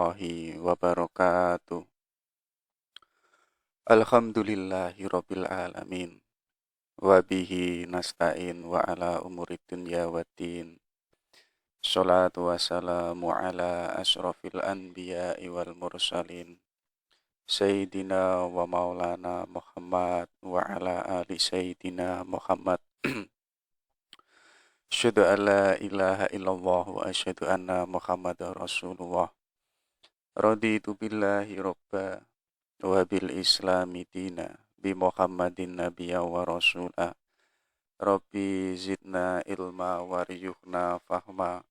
warahmatullahi wabarakatuh. Alhamdulillahi rabbil alamin. Wabihi nasta'in wa ala umuri dunya waddin. Salatu wassalamu ala asrafil anbiya'i wal mursalin. Sayyidina wa maulana Muhammad wa ala ali Sayyidina Muhammad. Asyhadu an la ilaha illallah wa asyhadu anna Muhammadar Rasulullah. Raditu billahi robba wa bil islami dina bi Muhammadin nabiyya wa rasula. Rabbi zidna ilma wariyuhna fahma.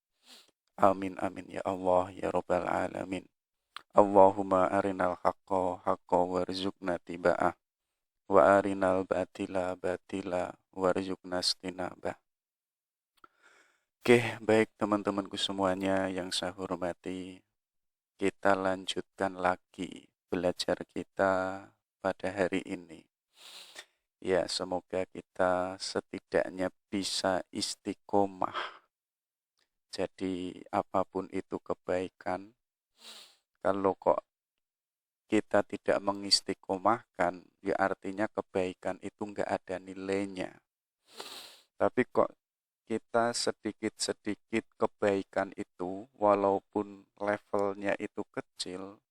Amin amin ya Allah ya rabbal alamin. Allahumma arinal haqqa haqqa warzuqna tiba'ah wa arinal batila batila warzuqna istinabah. Oke, baik teman-temanku semuanya yang saya hormati, kita lanjutkan lagi belajar kita pada hari ini. Ya, semoga kita setidaknya bisa istiqomah. Jadi apapun itu kebaikan, kalau kok kita tidak mengistiqomahkan, ya artinya kebaikan itu nggak ada nilainya. Tapi kok kita sedikit-sedikit kebaikan itu, walaupun levelnya itu kecil,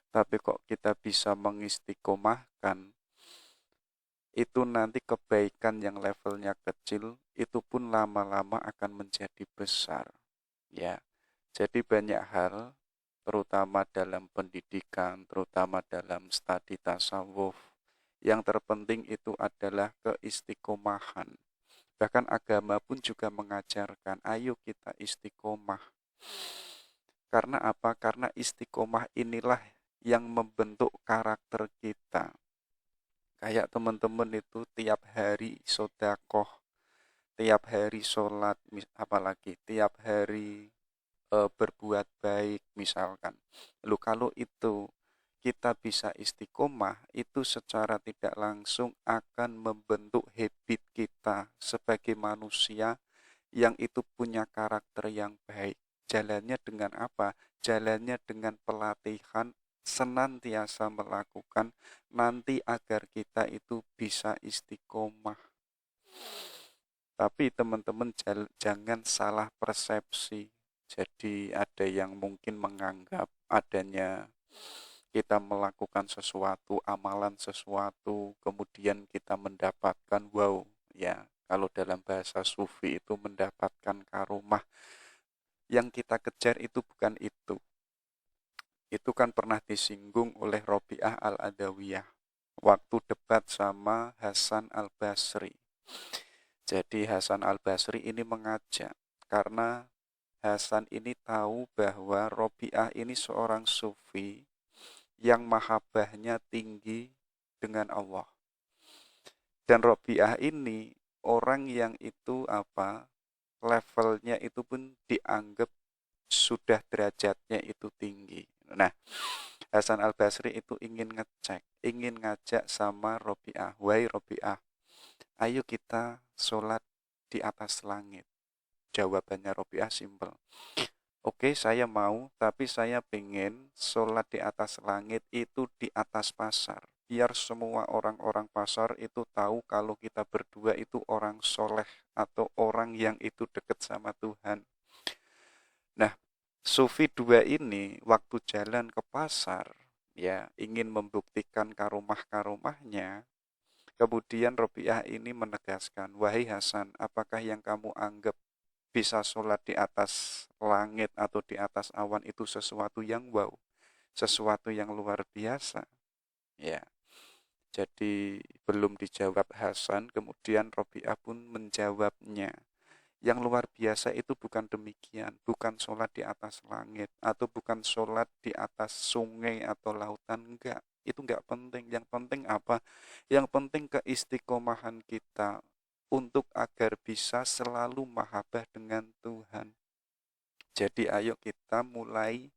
tapi kok kita bisa mengistiqomahkan, itu nanti kebaikan yang levelnya kecil itu pun lama-lama akan menjadi besar. Ya, jadi banyak hal, terutama dalam pendidikan, terutama dalam studi tasawuf, yang terpenting itu adalah keistiqomahan. Bahkan agama pun juga mengajarkan, ayo kita istiqomah. Karena apa? Karena istiqomah inilah yang membentuk karakter kita. Kayak teman-teman itu tiap hari sedekah, tiap hari sholat, apalagi tiap hari berbuat baik misalkan. Lalu kalau itu kita bisa istiqomah, itu secara tidak langsung akan membentuk habit kita sebagai manusia yang itu punya karakter yang baik. Jalannya dengan apa? Jalannya dengan pelatihan senantiasa melakukan nanti agar kita itu bisa istiqomah. Tapi teman-teman jangan salah persepsi. Jadi ada yang mungkin menganggap adanya kita melakukan sesuatu, amalan sesuatu, kemudian kita mendapatkan wow, ya kalau dalam bahasa sufi itu mendapatkan karomah. Yang kita kejar itu bukan itu. Itu kan pernah disinggung oleh Robi'ah Al-Adawiyah waktu debat sama Hasan Al-Basri. Jadi Hasan Al-Basri ini mengajak karena Hasan ini tahu bahwa Robi'ah ini seorang sufi yang mahabbahnya tinggi dengan Allah. Dan Robi'ah ini orang yang itu levelnya itu pun dianggap sudah derajatnya itu tinggi. Nah, Hasan Al-Basri itu ingin ngecek, ingin ngajak sama Robi'ah, wahai Robi'ah, ayo kita sholat di atas langit. Jawabannya Robi'ah simpel. Oke, saya mau, tapi saya pengen sholat di atas langit itu di atas pasar. Biar semua orang-orang pasar itu tahu kalau kita berdua itu orang soleh atau orang yang itu dekat sama Tuhan. Nah, Sufi dua ini waktu jalan ke pasar, ya ingin membuktikan karomah-karomahnya. Kemudian Robi'ah ini menegaskan, wahai Hasan, apakah yang kamu anggap bisa sholat di atas langit atau di atas awan itu sesuatu yang wow, sesuatu yang luar biasa? Ya, jadi belum dijawab Hasan, kemudian Robi'ah pun menjawabnya. Yang luar biasa itu bukan demikian, bukan sholat di atas langit, atau bukan sholat di atas sungai atau lautan, enggak. Itu enggak penting. Yang penting apa? Yang penting keistiqomahan kita untuk agar bisa selalu mahabbah dengan Tuhan. Jadi ayo kita mulai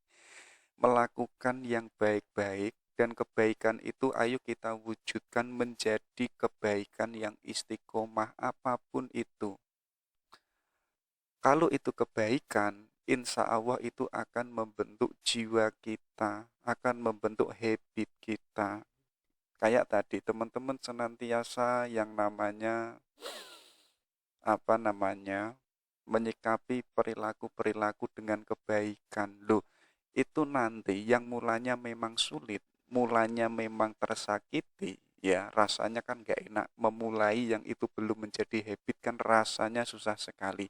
melakukan yang baik-baik, dan kebaikan itu ayo kita wujudkan menjadi kebaikan yang istiqomah apapun itu. Kalau itu kebaikan, insya Allah itu akan membentuk jiwa kita, akan membentuk habit kita. Kayak tadi teman-teman senantiasa yang namanya menyikapi perilaku-perilaku dengan kebaikan. Loh, itu nanti yang mulanya memang sulit, mulanya memang tersakiti, ya rasanya kan gak enak. Memulai yang itu belum menjadi habit kan rasanya susah sekali.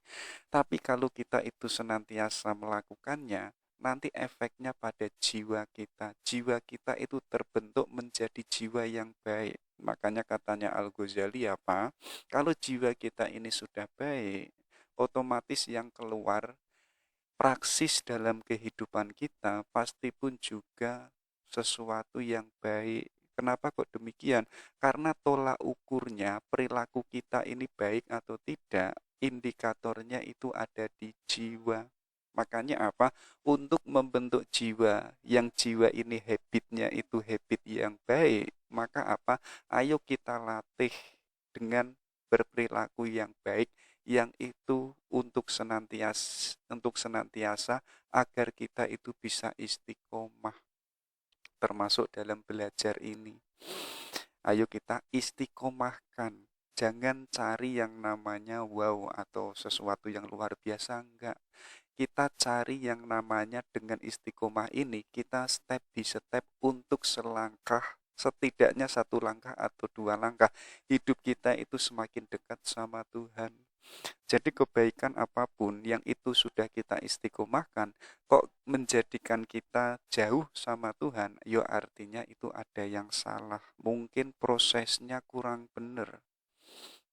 Tapi kalau kita itu senantiasa melakukannya, nanti efeknya pada jiwa kita. Jiwa kita itu terbentuk menjadi jiwa yang baik. Makanya katanya Al-Ghazali apa? Kalau jiwa kita ini sudah baik, otomatis yang keluar praksis dalam kehidupan kita pasti pun juga sesuatu yang baik. Kenapa kok demikian? Karena tolak ukurnya perilaku kita ini baik atau tidak, indikatornya itu ada di jiwa. Makanya apa? Untuk membentuk jiwa, yang jiwa ini habitnya itu habit yang baik, maka apa? Ayo kita latih dengan berperilaku yang baik, yang itu untuk senantiasa agar kita itu bisa istiqomah termasuk dalam belajar ini. Ayo kita istiqomahkan. Jangan cari yang namanya wow atau sesuatu yang luar biasa, enggak. Kita cari yang namanya dengan istiqomah ini, kita step by step untuk selangkah, setidaknya satu langkah atau dua langkah. Hidup kita itu semakin dekat sama Tuhan. Jadi kebaikan apapun yang itu sudah kita istiqomahkan, kok menjadikan kita jauh sama Tuhan, ya artinya itu ada yang salah. Mungkin prosesnya kurang benar.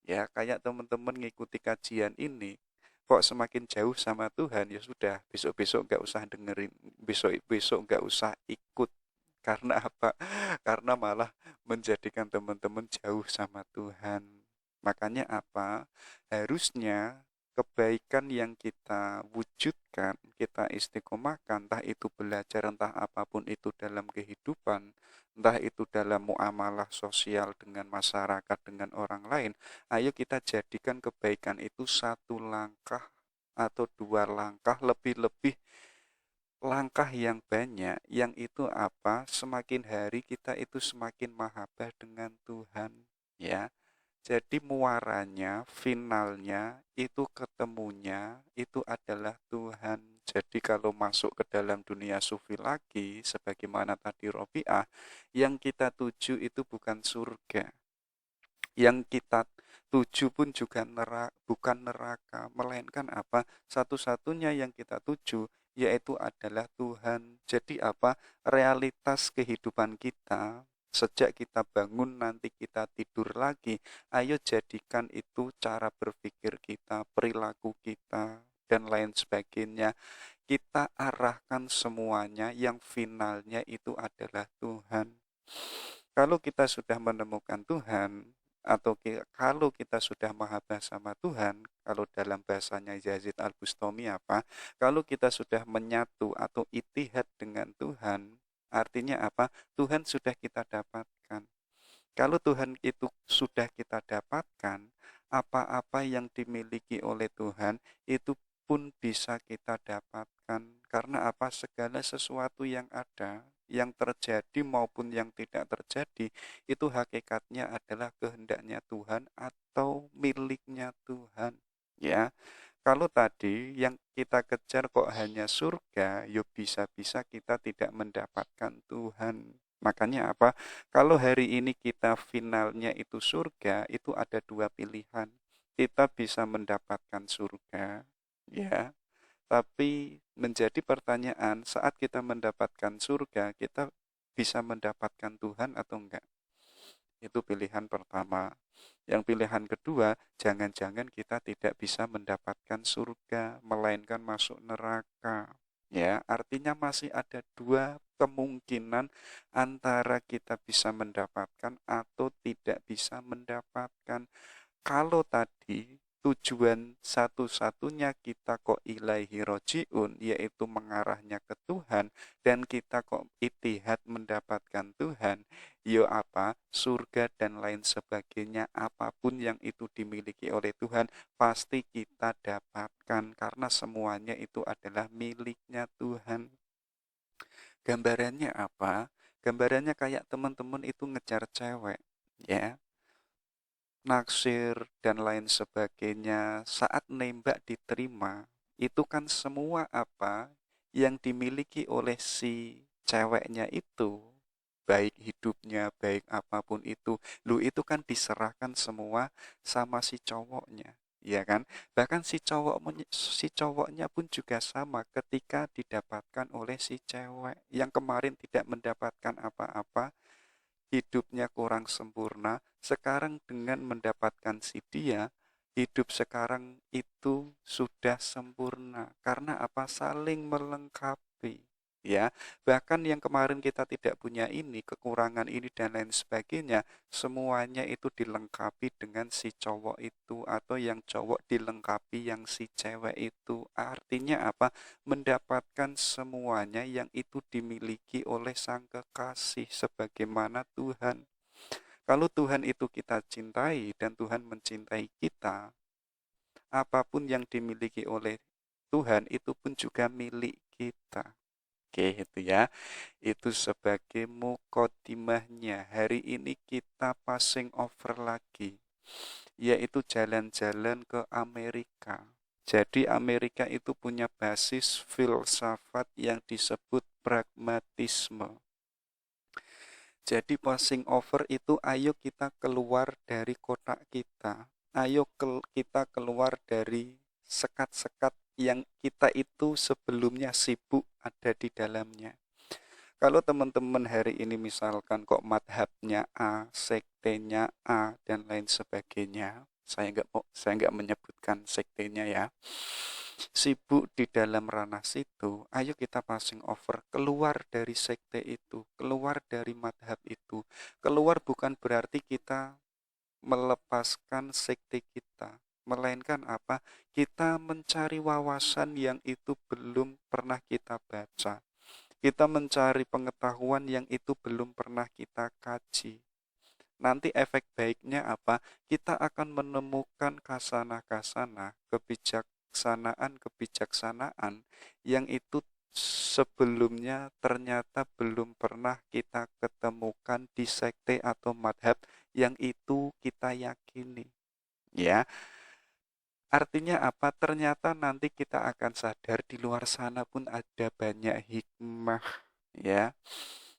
Ya, kayak teman-teman ngikuti kajian ini, kok semakin jauh sama Tuhan, ya sudah, besok-besok nggak usah dengerin, besok-besok nggak usah ikut. Karena apa? Karena malah menjadikan teman-teman jauh sama Tuhan. Makanya apa? Harusnya kebaikan yang kita wujudkan, kita istiqomahkan, entah itu belajar, entah apapun itu dalam kehidupan, entah itu dalam muamalah sosial dengan masyarakat, dengan orang lain, ayo kita jadikan kebaikan itu satu langkah atau dua langkah, lebih-lebih langkah yang banyak, yang itu apa? Semakin hari kita itu semakin mahabbah dengan Tuhan, ya. Jadi muaranya, finalnya, itu ketemunya, itu adalah Tuhan. Jadi kalau masuk ke dalam dunia sufi lagi, sebagaimana tadi Robiah, yang kita tuju itu bukan surga. Yang kita tuju pun juga bukan neraka, melainkan apa? Satu-satunya yang kita tuju, yaitu adalah Tuhan. Jadi apa? Realitas kehidupan kita, sejak kita bangun nanti kita tidur lagi, ayo jadikan itu cara berpikir kita, perilaku kita, dan lain sebagainya. Kita arahkan semuanya yang finalnya itu adalah Tuhan. Kalau kita sudah menemukan Tuhan, atau kalau kita sudah mahabbah sama Tuhan, kalau dalam bahasanya Yazid Al-Bustami apa? Kalau kita sudah menyatu atau itihad dengan Tuhan, artinya apa? Tuhan sudah kita dapatkan. Kalau Tuhan itu sudah kita dapatkan, apa-apa yang dimiliki oleh Tuhan itu pun bisa kita dapatkan. Karena apa? Segala sesuatu yang ada, yang terjadi maupun yang tidak terjadi, itu hakikatnya adalah kehendaknya Tuhan atau miliknya Tuhan. Ya, kalau tadi yang kita kejar kok hanya surga, yuk bisa-bisa kita tidak mendapatkan Tuhan. Makanya apa? Kalau hari ini kita finalnya itu surga, itu ada dua pilihan. Kita bisa mendapatkan surga, ya. Tapi menjadi pertanyaan, saat kita mendapatkan surga, kita bisa mendapatkan Tuhan atau enggak? Itu pilihan pertama. Yang pilihan kedua, jangan-jangan kita tidak bisa mendapatkan surga, melainkan masuk neraka. Ya, artinya masih ada dua kemungkinan antara kita bisa mendapatkan atau tidak bisa mendapatkan. Kalau tadi tujuan satu-satunya kita kok ilaihi rojiun, yaitu mengarahnya ke Tuhan, dan kita kok itihad mendapatkan Tuhan, Yo apa? Surga dan lain sebagainya, apapun yang itu dimiliki oleh Tuhan, pasti kita dapatkan karena semuanya itu adalah miliknya Tuhan. Gambarannya apa? Gambarannya kayak teman-teman itu ngejar cewek, ya, naksir dan lain sebagainya. Saat nembak diterima, itu kan semua apa yang dimiliki oleh si ceweknya itu, baik hidupnya, baik apapun itu kan diserahkan semua sama si cowoknya, ya kan? Bahkan si cowoknya pun juga sama ketika didapatkan oleh si cewek yang kemarin tidak mendapatkan apa-apa, hidupnya kurang sempurna, sekarang dengan mendapatkan si dia, hidup sekarang itu sudah sempurna. Karena apa? Saling melengkapi. Ya, bahkan yang kemarin kita tidak punya ini, kekurangan ini dan lain sebagainya, semuanya itu dilengkapi dengan si cowok itu, atau yang cowok dilengkapi yang si cewek itu. Artinya apa? Mendapatkan semuanya yang itu dimiliki oleh sang kekasih sebagaimana Tuhan. Kalau Tuhan itu kita cintai dan Tuhan mencintai kita, apapun yang dimiliki oleh Tuhan itu pun juga milik kita. Oke, itu ya. Itu sebagai mukodimahnya. Hari ini kita passing over lagi, yaitu jalan-jalan ke Amerika. Jadi Amerika itu punya basis filsafat yang disebut pragmatisme. Jadi passing over itu ayo kita keluar dari kotak kita. Ayo kita keluar dari sekat-sekat yang kita itu sebelumnya sibuk ada di dalamnya. Kalau teman-teman hari ini misalkan kok madhabnya A, sektenya A, dan lain sebagainya, saya nggak menyebutkan sektenya ya. Sibuk di dalam ranah situ, ayo kita passing over, keluar dari sekte itu, keluar dari madhab itu. Keluar bukan berarti kita melepaskan sekte kita, melainkan apa? Kita mencari wawasan yang itu belum pernah kita baca. Kita mencari pengetahuan yang itu belum pernah kita kaji. Nanti efek baiknya apa? Kita akan menemukan kasana-kasana, kebijaksanaan-kebijaksanaan yang itu sebelumnya ternyata belum pernah kita ketemukan di sekte atau madhab yang itu kita yakini. Ya, artinya apa? Ternyata nanti kita akan sadar di luar sana pun ada banyak hikmah, ya.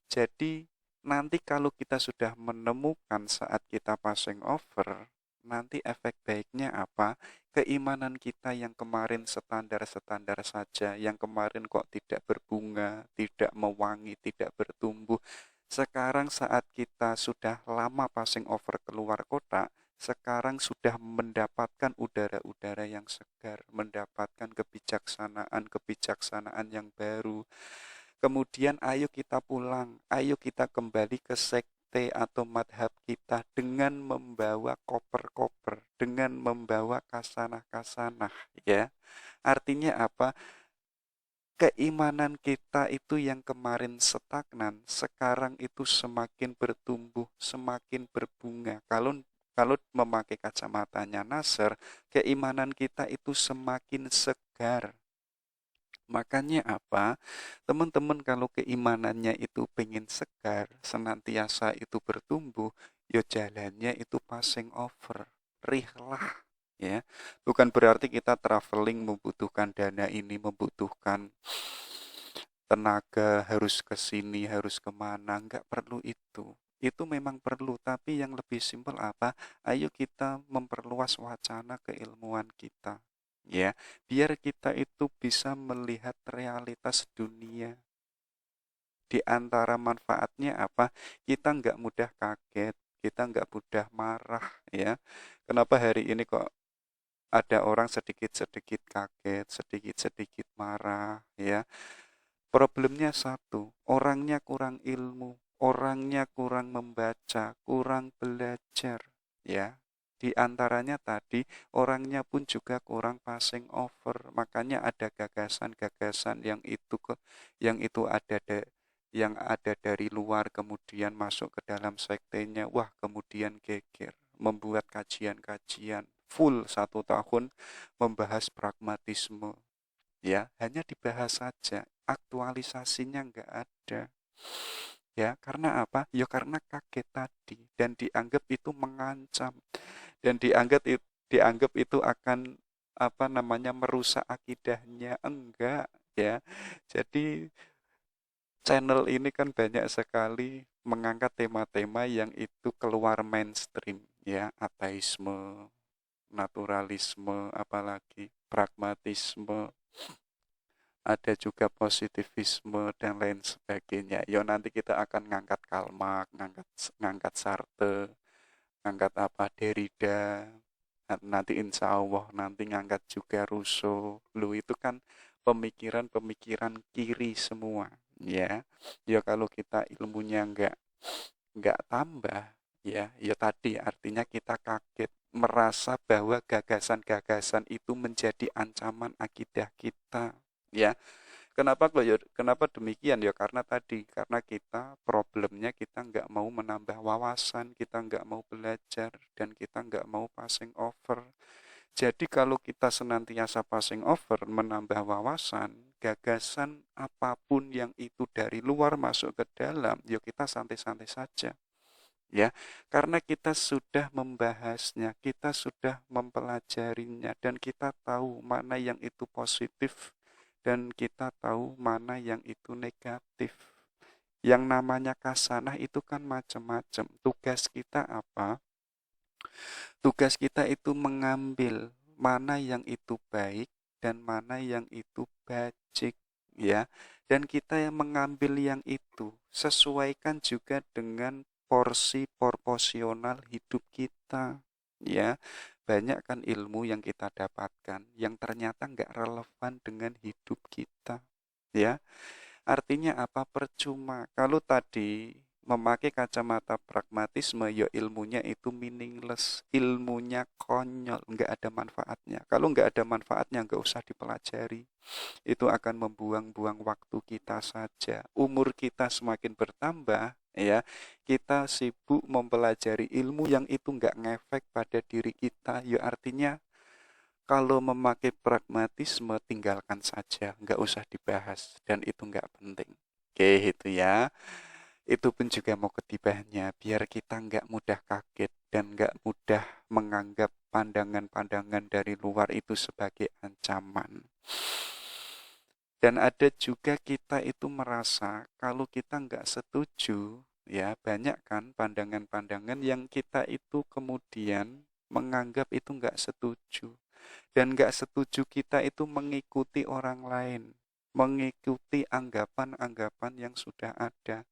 Jadi nanti kalau kita sudah menemukan saat kita passing over, nanti efek baiknya apa? Keimanan kita yang kemarin standar-standar saja, yang kemarin kok tidak berbunga, tidak mewangi, tidak bertumbuh. Sekarang saat kita sudah lama passing over keluar kota, sekarang sudah mendapatkan udara-udara yang segar, mendapatkan kebijaksanaan-kebijaksanaan yang baru. Kemudian ayo kita pulang, ayo kita kembali ke sekte atau madhab kita dengan membawa koper-koper, dengan membawa kasanah-kasanah, ya. Artinya apa? Keimanan kita itu yang kemarin stagnan, sekarang itu semakin bertumbuh, semakin berbunga. Kalau memakai kacamatanya Nasr, keimanan kita itu semakin segar. Makanya apa? Teman-teman kalau keimanannya itu pengen segar, senantiasa itu bertumbuh, ya jalannya itu passing over. Rihlah, ya. Bukan berarti kita traveling membutuhkan dana ini, membutuhkan tenaga, harus ke sini, harus kemana, nggak perlu itu. Itu memang perlu, tapi yang lebih simpel apa? Ayo kita memperluas wacana keilmuan kita. Ya, biar kita itu bisa melihat realitas dunia. Di antara manfaatnya apa? Kita nggak mudah kaget, kita nggak mudah marah, ya. Kenapa hari ini kok ada orang sedikit-sedikit kaget, sedikit-sedikit marah, ya. Problemnya satu, orangnya kurang ilmu, orangnya kurang membaca, kurang belajar, ya. Di antaranya tadi, orangnya pun juga kurang passing over. Makanya ada gagasan-gagasan yang itu ada yang ada dari luar kemudian masuk ke dalam sektenya, wah kemudian geger, membuat kajian-kajian full 1 tahun membahas pragmatisme, ya hanya dibahas saja, aktualisasinya nggak ada. Ya, karena apa? Ya karena kaget tadi dan dianggap itu mengancam dan dianggap itu akan apa namanya merusak akidahnya. Enggak, ya. Jadi channel ini kan banyak sekali mengangkat tema-tema yang itu keluar mainstream, ya, ateisme, naturalisme, apalagi pragmatisme, ada juga positivisme dan lain sebagainya. Yo nanti kita akan ngangkat Karl Marx, ngangkat Sartre, ngangkat apa Derrida, nanti insya Allah nanti ngangkat juga Rousseau. Lu itu kan pemikiran-pemikiran kiri semua, ya. Ya kalau kita ilmunya nggak tambah, ya tadi artinya kita kaget merasa bahwa gagasan-gagasan itu menjadi ancaman akidah kita, ya. Kenapa demikian ya? Karena kita problemnya kita nggak mau menambah wawasan, kita nggak mau belajar, dan kita nggak mau passing over. Jadi kalau kita senantiasa passing over, menambah wawasan, gagasan apapun yang itu dari luar masuk ke dalam, ya kita santai-santai saja. Ya, karena kita sudah membahasnya, kita sudah mempelajarinya, dan kita tahu mana yang itu positif dan kita tahu mana yang itu negatif. Yang namanya kasanah itu kan macam-macam. Tugas kita apa? Tugas kita itu mengambil mana yang itu baik dan mana yang itu bajik, ya. Dan kita yang mengambil yang itu sesuaikan juga dengan porsi proporsional hidup kita, ya. Banyak kan ilmu yang kita dapatkan yang ternyata nggak relevan dengan hidup kita, ya. Artinya apa? Percuma. Kalau tadi memakai kacamata pragmatisme, ya ilmunya itu meaningless, ilmunya konyol, nggak ada manfaatnya. Kalau nggak ada manfaatnya, nggak usah dipelajari. Itu akan membuang-buang waktu kita saja. Umur kita semakin bertambah, ya, kita sibuk mempelajari ilmu yang itu nggak ngefek pada diri kita. Ya artinya kalau memakai pragmatisme, tinggalkan saja, nggak usah dibahas, dan itu nggak penting. Oke, itu ya. Itu pun juga mau ketibahnya, biar kita nggak mudah kaget dan nggak mudah menganggap pandangan-pandangan dari luar itu sebagai ancaman. Dan ada juga kita itu merasa kalau kita nggak setuju, ya banyak kan pandangan-pandangan yang kita itu kemudian menganggap itu nggak setuju. Dan nggak setuju kita itu mengikuti orang lain, mengikuti anggapan-anggapan yang sudah ada.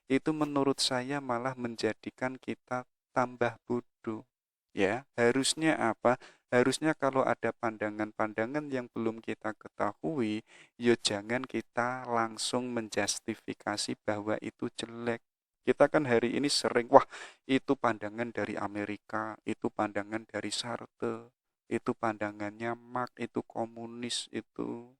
Itu menurut saya malah menjadikan kita tambah bodoh. Ya, harusnya apa? Harusnya kalau ada pandangan-pandangan yang belum kita ketahui, ya jangan kita langsung menjustifikasi bahwa itu jelek. Kita kan hari ini sering, wah itu pandangan dari Amerika, itu pandangan dari Sartre, itu pandangannya Marx, itu komunis, itu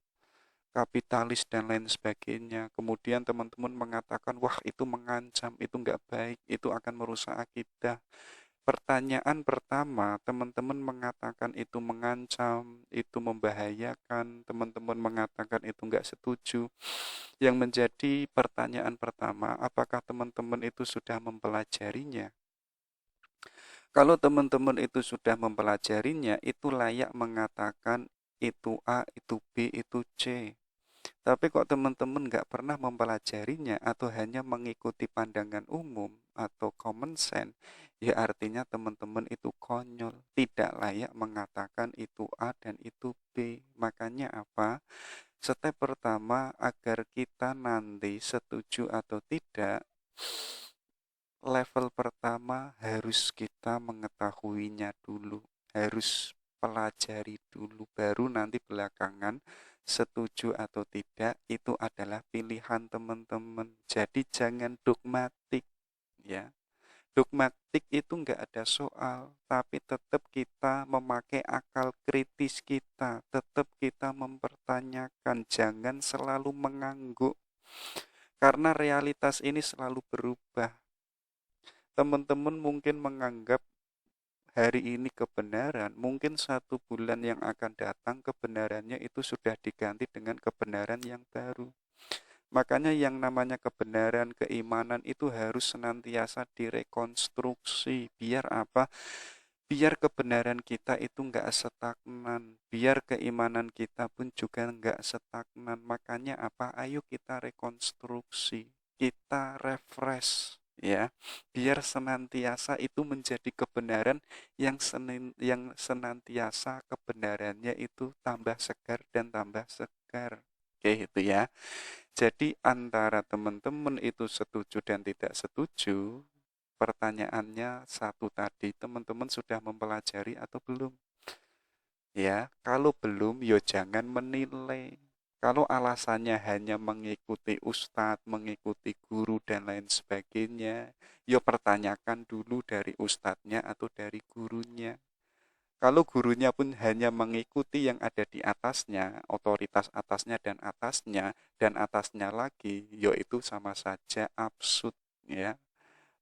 kapitalis dan lain sebagainya. Kemudian teman-teman mengatakan, wah itu mengancam, itu nggak baik, itu akan merusak akidah. Pertanyaan pertama, teman-teman mengatakan itu mengancam, itu membahayakan, teman-teman mengatakan itu nggak setuju. Yang menjadi pertanyaan pertama, apakah teman-teman itu sudah mempelajarinya? Kalau teman-teman itu sudah mempelajarinya, itu layak mengatakan itu A, itu B, itu C. Tapi kok teman-teman nggak pernah mempelajarinya atau hanya mengikuti pandangan umum atau common sense, ya artinya teman-teman itu konyol, tidak layak mengatakan itu A dan itu B. Makanya apa? Step pertama agar kita nanti setuju atau tidak, level pertama harus kita mengetahuinya dulu, harus pelajari dulu, baru nanti belakangan setuju atau tidak itu adalah pilihan teman-teman. Jadi jangan dogmatik, ya. Dogmatik itu nggak ada soal, tapi tetap kita memakai akal kritis kita, tetap kita mempertanyakan, jangan selalu mengangguk. Karena realitas ini selalu berubah. Teman-teman mungkin menganggap hari ini kebenaran, mungkin 1 bulan yang akan datang kebenarannya itu sudah diganti dengan kebenaran yang baru. Makanya yang namanya kebenaran, keimanan itu harus senantiasa direkonstruksi. Biar apa? Biar kebenaran kita itu nggak stagnan. Biar keimanan kita pun juga nggak stagnan. Makanya apa? Ayo kita rekonstruksi. Kita refresh. Ya, biar senantiasa itu menjadi kebenaran yang senantiasa kebenarannya itu tambah segar dan tambah segar. Oke, itu ya. Jadi antara teman-teman itu setuju dan tidak setuju, pertanyaannya satu tadi, teman-teman sudah mempelajari atau belum? Ya, kalau belum, yo jangan menilai. Kalau alasannya hanya mengikuti ustadz, mengikuti guru, dan lain sebagainya, yo pertanyakan dulu dari ustadznya atau dari gurunya. Kalau gurunya pun hanya mengikuti yang ada di atasnya, otoritas atasnya dan atasnya lagi, yaitu sama saja absurd, ya.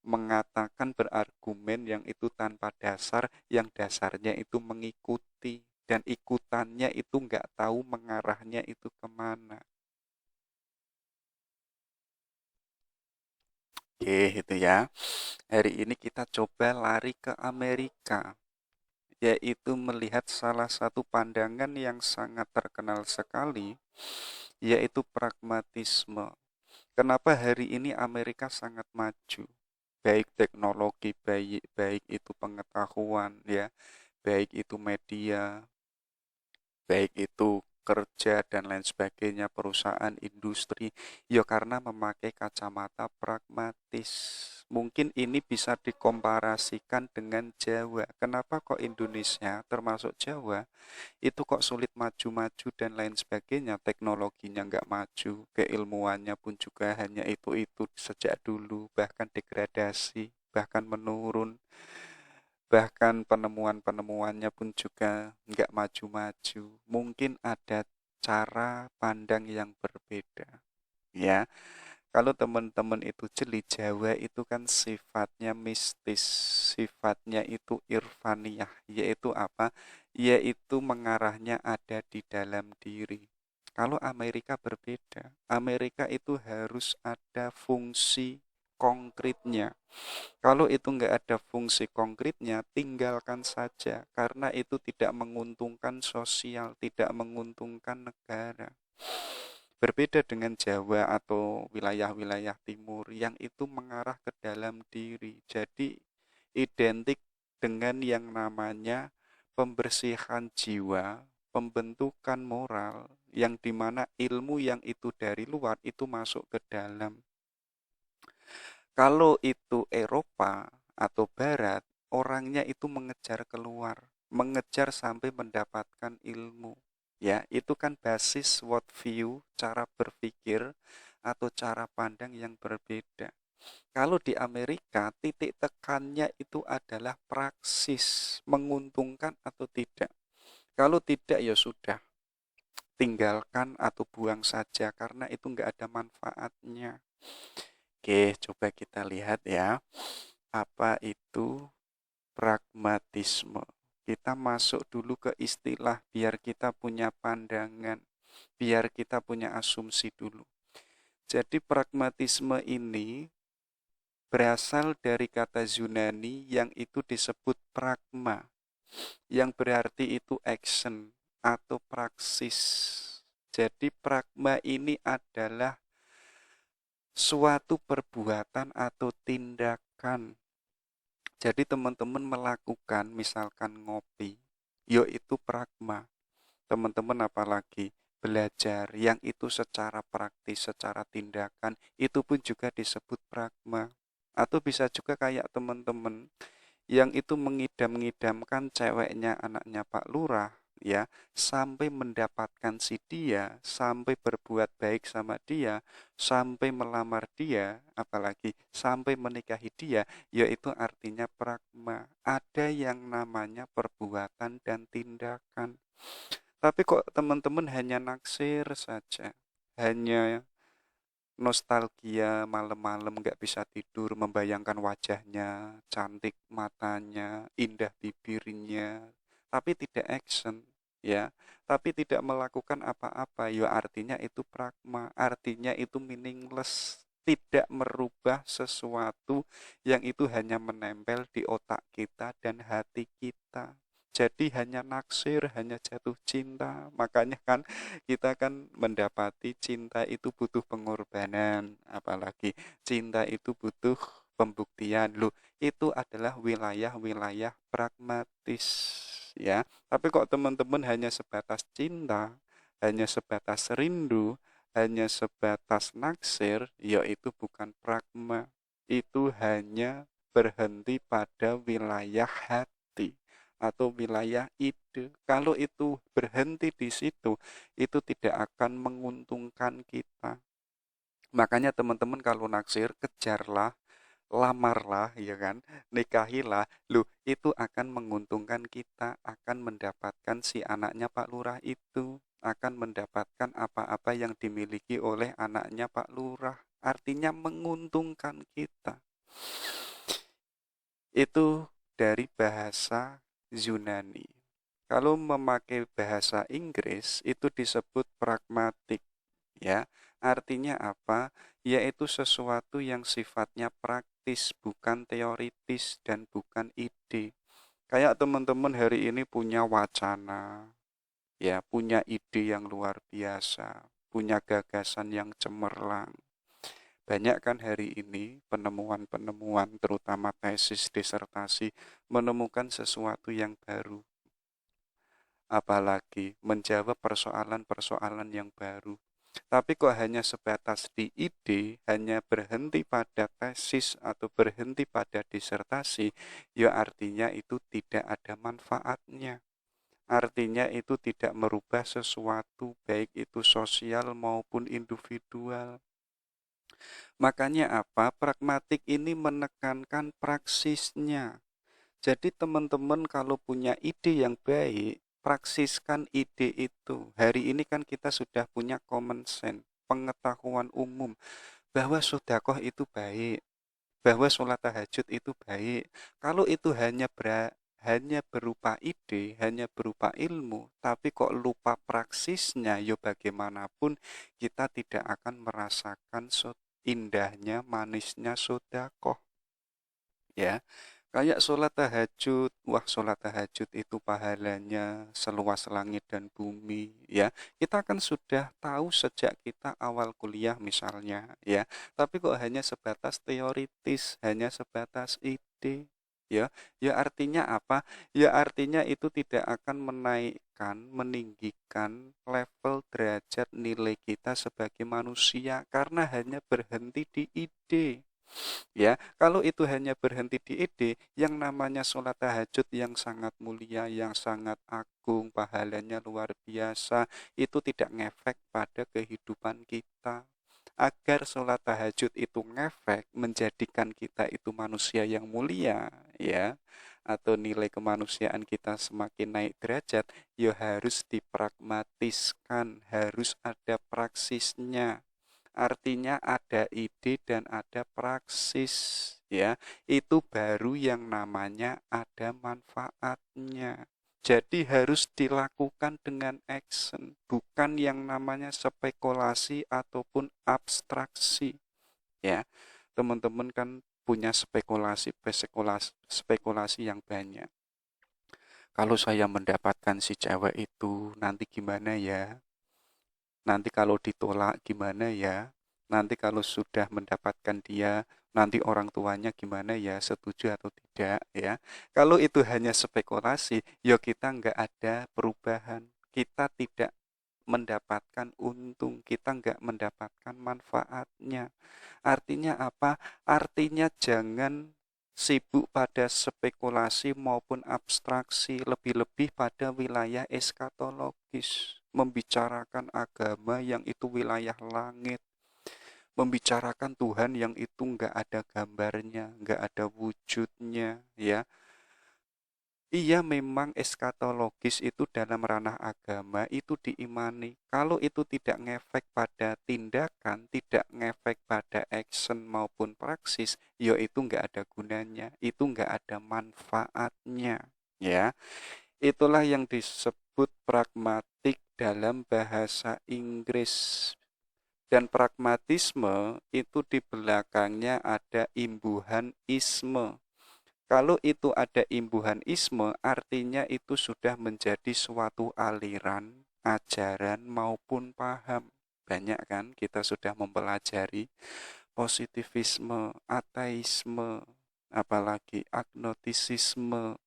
Mengatakan berargumen yang itu tanpa dasar, yang dasarnya itu mengikuti, dan ikutannya itu nggak tahu mengarahnya itu kemana. Oke, itu ya. Hari ini kita coba lari ke Amerika, yaitu melihat salah satu pandangan yang sangat terkenal sekali, yaitu pragmatisme. Kenapa hari ini Amerika sangat maju? Baik teknologi, baik itu pengetahuan, ya, baik itu media, baik itu kerja dan lain sebagainya, perusahaan, industri, ya karena memakai kacamata pragmatis. Mungkin ini bisa dikomparasikan dengan Jawa. Kenapa kok Indonesia, termasuk Jawa, itu kok sulit maju-maju dan lain sebagainya, teknologinya nggak maju, keilmuannya pun juga hanya itu-itu sejak dulu, bahkan degradasi, bahkan menurun, bahkan penemuan-penemuannya pun juga nggak maju-maju. Mungkin ada cara pandang yang berbeda, ya. Kalau teman-teman itu jeli, Jawa itu kan sifatnya mistis, sifatnya itu irfaniyah, yaitu apa? Yaitu mengarahnya ada di dalam diri. Kalau Amerika berbeda, Amerika itu harus ada fungsi konkretnya. Kalau itu nggak ada fungsi konkretnya, tinggalkan saja, karena itu tidak menguntungkan sosial, tidak menguntungkan negara. Berbeda dengan Jawa atau wilayah-wilayah timur yang itu mengarah ke dalam diri. Jadi identik dengan yang namanya pembersihan jiwa, pembentukan moral, yang dimana ilmu yang itu dari luar itu masuk ke dalam. Kalau itu Eropa atau Barat, orangnya itu mengejar keluar, mengejar sampai mendapatkan ilmu. Ya, itu kan basis world view, cara berpikir atau cara pandang yang berbeda. Kalau di Amerika, titik tekannya itu adalah praksis, menguntungkan atau tidak. Kalau tidak, ya sudah, tinggalkan atau buang saja karena itu nggak ada manfaatnya. Oke, coba kita lihat ya. Apa itu pragmatisme? Kita masuk dulu ke istilah biar kita punya pandangan, biar kita punya asumsi dulu. Jadi pragmatisme ini berasal dari kata Yunani yang itu disebut pragma, yang berarti itu action atau praksis. Jadi pragma ini adalah suatu perbuatan atau tindakan. Jadi teman-teman melakukan misalkan ngopi, yo itu pragma. Teman-teman apalagi belajar yang itu secara praktis, secara tindakan, itu pun juga disebut pragma. Atau bisa juga kayak teman-teman yang itu mengidam-ngidamkan ceweknya anaknya Pak Lurah, ya, sampai mendapatkan si dia, sampai berbuat baik sama dia, sampai melamar dia, apalagi sampai menikahi dia, yaitu artinya pragma. Ada yang namanya perbuatan dan tindakan. Tapi kok teman-teman hanya naksir saja, hanya nostalgia malam-malam nggak bisa tidur, membayangkan wajahnya, cantik matanya, indah bibirnya, tapi tidak action, ya, tapi tidak melakukan apa-apa, ya artinya itu pragma, artinya itu meaningless, tidak merubah sesuatu yang itu hanya menempel di otak kita dan hati kita. Jadi hanya naksir, hanya jatuh cinta. Makanya kan kita kan mendapati cinta itu butuh pengorbanan, apalagi cinta itu butuh pembuktian. Loh, itu adalah wilayah-wilayah pragmatis, ya. Tapi kok teman-teman hanya sebatas cinta, hanya sebatas rindu, hanya sebatas naksir, ya itu bukan pragma. Itu hanya berhenti pada wilayah hati atau wilayah ide. Kalau itu berhenti di situ, itu tidak akan menguntungkan kita. Makanya teman-teman kalau naksir, kejarlah, lamarlah, ya kan, nikahilah. Loh, itu akan menguntungkan kita, akan mendapatkan si anaknya Pak Lurah itu, akan mendapatkan apa-apa yang dimiliki oleh anaknya Pak Lurah. Artinya menguntungkan kita. Itu dari bahasa Yunani. Kalau memakai bahasa Inggris itu disebut pragmatik, ya. Artinya apa? Yaitu sesuatu yang sifatnya praktis, bukan teoritis dan bukan ide. Kayak teman-teman hari ini punya wacana, ya, punya ide yang luar biasa, punya gagasan yang cemerlang. Banyak kan hari ini penemuan-penemuan, terutama tesis, disertasi, menemukan sesuatu yang baru, apalagi menjawab persoalan-persoalan yang baru. Tapi kok hanya sebatas di ide, hanya berhenti pada tesis atau berhenti pada disertasi, ya artinya itu tidak ada manfaatnya. Artinya itu tidak merubah sesuatu, baik itu sosial maupun individual. Makanya apa? Pragmatik ini menekankan praksisnya. Jadi teman-teman kalau punya ide yang baik, praksiskan ide itu. Hari ini kan kita sudah punya common sense, pengetahuan umum bahwa sedekah itu baik, bahwa sholat tahajud itu baik. Kalau itu hanya berupa ide, hanya berupa ilmu, tapi kok lupa praksisnya, ya bagaimanapun kita tidak akan merasakan indahnya, manisnya sedekah. Ya, kayak sholat tahajud, wah sholat tahajud itu pahalanya seluas langit dan bumi, ya. Kita kan sudah tahu sejak kita awal kuliah misalnya, ya. Tapi kok hanya sebatas teoritis, hanya sebatas ide, ya. Ya artinya apa? Ya artinya itu tidak akan menaikkan, meninggikan level derajat nilai kita sebagai manusia karena hanya berhenti di ide. Ya, kalau itu hanya berhenti di ide, yang namanya sholat tahajud yang sangat mulia, yang sangat agung, pahalanya luar biasa, itu tidak ngefek pada kehidupan kita. Agar sholat tahajud itu ngefek, menjadikan kita itu manusia yang mulia, ya, atau nilai kemanusiaan kita semakin naik derajat, ya harus dipragmatiskan, harus ada praksisnya. Artinya ada ide dan ada praksis, ya. Itu baru yang namanya ada manfaatnya. Jadi harus dilakukan dengan action, bukan yang namanya spekulasi ataupun abstraksi, ya. Teman-teman kan punya spekulasi yang banyak. Kalau saya mendapatkan si cewek itu nanti gimana ya? Nanti kalau ditolak gimana ya? Nanti kalau sudah mendapatkan dia, nanti orang tuanya gimana ya? Setuju atau tidak ya? Kalau itu hanya spekulasi, ya kita nggak ada perubahan. Kita tidak mendapatkan untung, kita nggak mendapatkan manfaatnya. Artinya apa? Artinya jangan sibuk pada spekulasi maupun abstraksi, lebih-lebih pada wilayah eskatologis, membicarakan agama yang itu wilayah langit, membicarakan Tuhan yang itu nggak ada gambarnya, nggak ada wujudnya, ya. Iya, memang eskatologis itu dalam ranah agama itu diimani. Kalau itu tidak ngefek pada tindakan, tidak ngefek pada action maupun praksis, ya itu nggak ada gunanya, itu nggak ada manfaatnya. Ya, itulah yang disebut pragmatik dalam bahasa Inggris. Dan pragmatisme itu di belakangnya ada imbuhan isme. Kalau itu ada imbuhan isme, artinya itu sudah menjadi suatu aliran, ajaran maupun paham. Banyak kan kita sudah mempelajari positivisme, ateisme, apalagi agnostisisme,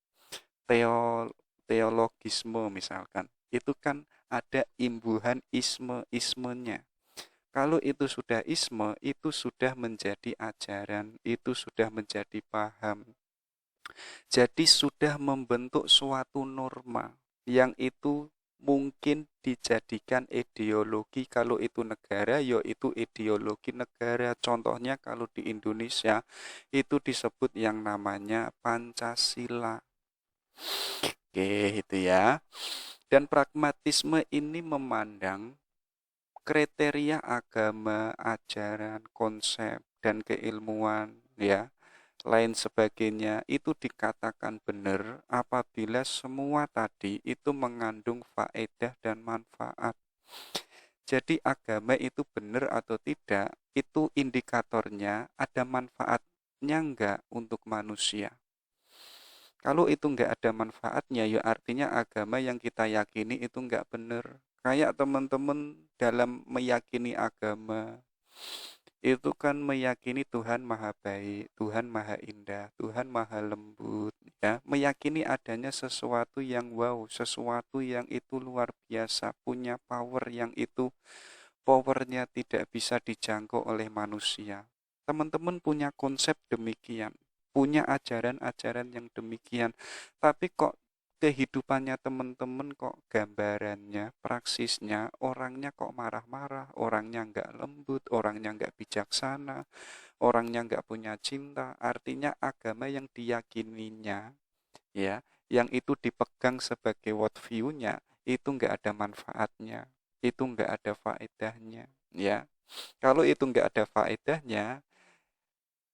teologisme misalkan. Itu kan ada imbuhan isme-ismenya. Kalau itu sudah isme, itu sudah menjadi ajaran, itu sudah menjadi paham. Jadi sudah membentuk suatu norma yang itu mungkin dijadikan ideologi. Kalau itu negara, yaitu ideologi negara. Contohnya kalau di Indonesia itu disebut yang namanya Pancasila. Oke, itu ya. Dan pragmatisme ini memandang kriteria agama, ajaran, konsep, dan keilmuan, ya, lain sebagainya itu dikatakan benar apabila semua tadi itu mengandung faedah dan manfaat. Jadi agama itu benar atau tidak, itu indikatornya ada manfaatnya enggak untuk manusia. Kalau itu enggak ada manfaatnya, ya artinya agama yang kita yakini itu enggak benar. Kayak teman-teman dalam meyakini agama, itu kan meyakini Tuhan Maha Baik, Tuhan Maha Indah, Tuhan Maha Lembut, ya, meyakini adanya sesuatu yang wow, sesuatu yang itu luar biasa, punya power yang itu powernya tidak bisa dijangkau oleh manusia. Teman-teman punya konsep demikian, punya ajaran-ajaran yang demikian, tapi kok kehidupannya teman-teman kok gambarannya, praksisnya, orangnya kok marah-marah, orangnya nggak lembut, orangnya nggak bijaksana, orangnya nggak punya cinta. Artinya agama yang diyakininya, ya, yang itu dipegang sebagai worldview-nya, itu nggak ada manfaatnya, itu nggak ada faedahnya, ya. Kalau itu nggak ada faedahnya,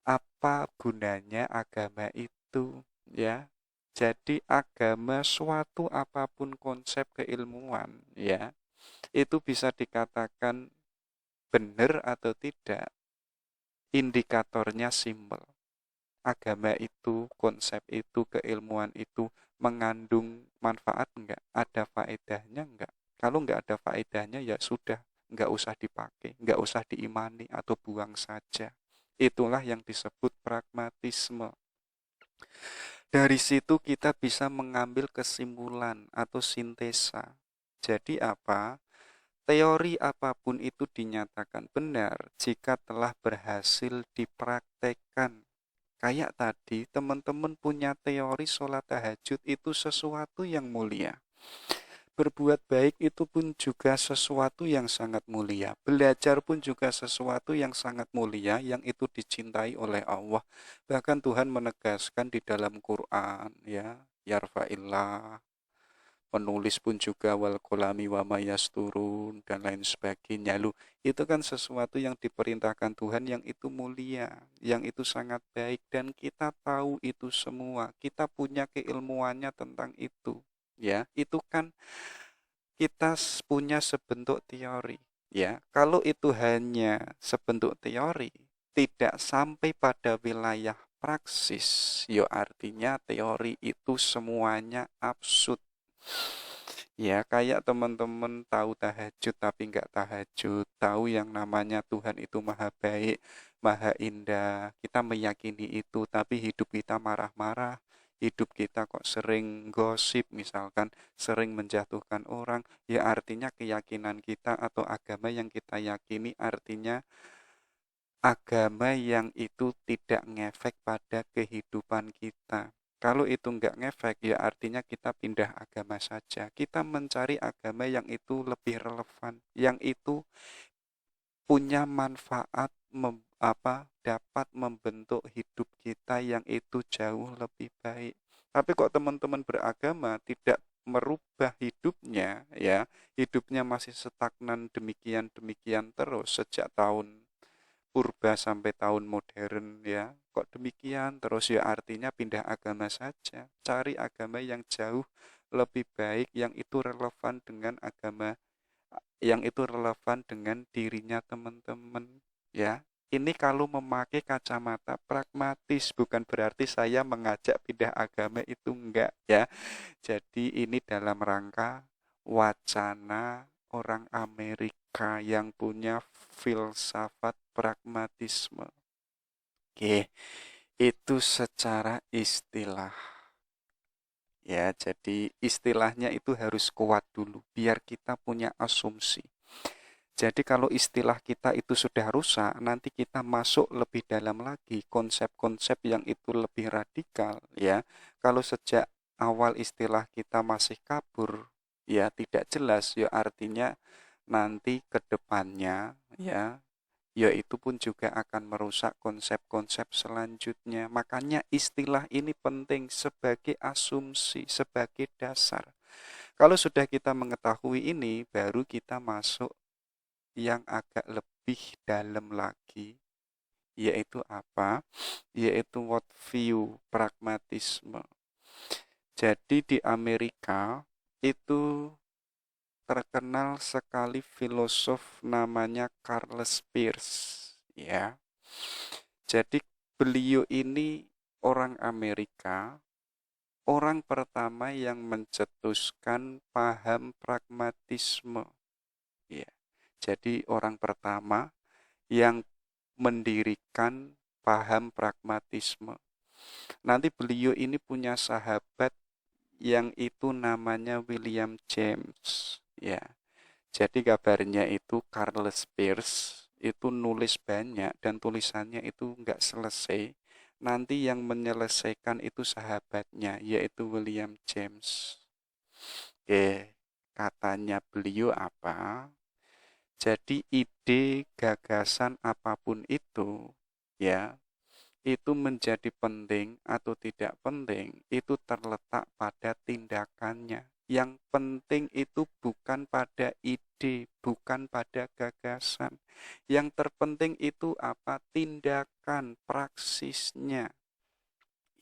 apa gunanya agama itu, ya? Jadi agama suatu apapun konsep keilmuan, ya, itu bisa dikatakan benar atau tidak, indikatornya simpel. Agama itu, konsep itu, keilmuan itu mengandung manfaat enggak? Ada faedahnya enggak? Kalau enggak ada faedahnya ya sudah, enggak usah dipakai, enggak usah diimani atau buang saja. Itulah yang disebut pragmatisme. Dari situ kita bisa mengambil kesimpulan atau sintesa. Jadi apa? Teori apapun itu dinyatakan benar jika telah berhasil dipraktekkan. Kayak tadi, teman-teman punya teori sholat tahajud itu sesuatu yang mulia. Berbuat baik itu pun juga sesuatu yang sangat mulia. Belajar pun juga sesuatu yang sangat mulia, yang itu dicintai oleh Allah. Bahkan Tuhan menegaskan di dalam Quran, ya, yarfa'illah. Penulis pun juga wal kolami wa mayasturun dan lain sebagainya. Lu, itu kan sesuatu yang diperintahkan Tuhan yang itu mulia, yang itu sangat baik dan kita tahu itu semua. Kita punya keilmuannya tentang itu. Ya, itu kan kita punya sebentuk teori, ya. Kalau itu hanya sebentuk teori, tidak sampai pada wilayah praksis, ya artinya teori itu semuanya absurd. Ya, kayak teman-teman tahu tahajud tapi nggak tahajud, tahu yang namanya Tuhan itu maha baik, maha indah. Kita meyakini itu, tapi hidup kita marah-marah, hidup kita kok sering gosip misalkan, sering menjatuhkan orang, ya artinya keyakinan kita atau agama yang kita yakini artinya agama yang itu tidak ngefek pada kehidupan kita. Kalau itu nggak ngefek, ya artinya kita pindah agama saja. Kita mencari agama yang itu lebih relevan, yang itu punya manfaat, dapat membentuk hidup kita yang itu jauh lebih baik. Tapi kok teman-teman beragama tidak merubah hidupnya, ya, hidupnya masih stagnan demikian terus sejak tahun purba sampai tahun modern, ya. Kok demikian terus, ya artinya pindah agama saja. Cari agama yang jauh lebih baik, yang itu relevan dengan agama, yang itu relevan dengan dirinya teman-teman, ya. Ini kalau memakai kacamata pragmatis, bukan berarti saya mengajak pindah agama, itu enggak, ya. Jadi ini dalam rangka wacana orang Amerika yang punya filsafat pragmatisme. Oke, itu secara istilah. Ya, jadi istilahnya itu harus kuat dulu biar kita punya asumsi. Jadi kalau istilah kita itu sudah rusak, nanti kita masuk lebih dalam lagi konsep-konsep yang itu lebih radikal, ya. Kalau sejak awal istilah kita masih kabur, ya tidak jelas, ya artinya nanti ke depannya, ya, yaitu pun juga akan merusak konsep-konsep selanjutnya. Makanya istilah ini penting sebagai asumsi, sebagai dasar. Kalau sudah kita mengetahui ini, baru kita masuk yang agak lebih dalam lagi, yaitu apa? Yaitu world view pragmatisme. Jadi di Amerika itu terkenal sekali filosof namanya Charles Peirce, ya. Jadi beliau ini orang Amerika, orang pertama yang mencetuskan paham pragmatisme, ya. Jadi orang pertama yang mendirikan paham pragmatisme. Nanti beliau ini punya sahabat yang itu namanya William James, ya. Jadi kabarnya itu Charles Peirce itu nulis banyak dan tulisannya itu nggak selesai. Nanti yang menyelesaikan itu sahabatnya, yaitu William James. Katanya beliau apa? Jadi ide, gagasan apapun itu, ya, itu menjadi penting atau tidak penting, itu terletak pada tindakannya. Yang penting itu bukan pada ide, bukan pada gagasan. Yang terpenting itu apa? Tindakan, praksisnya.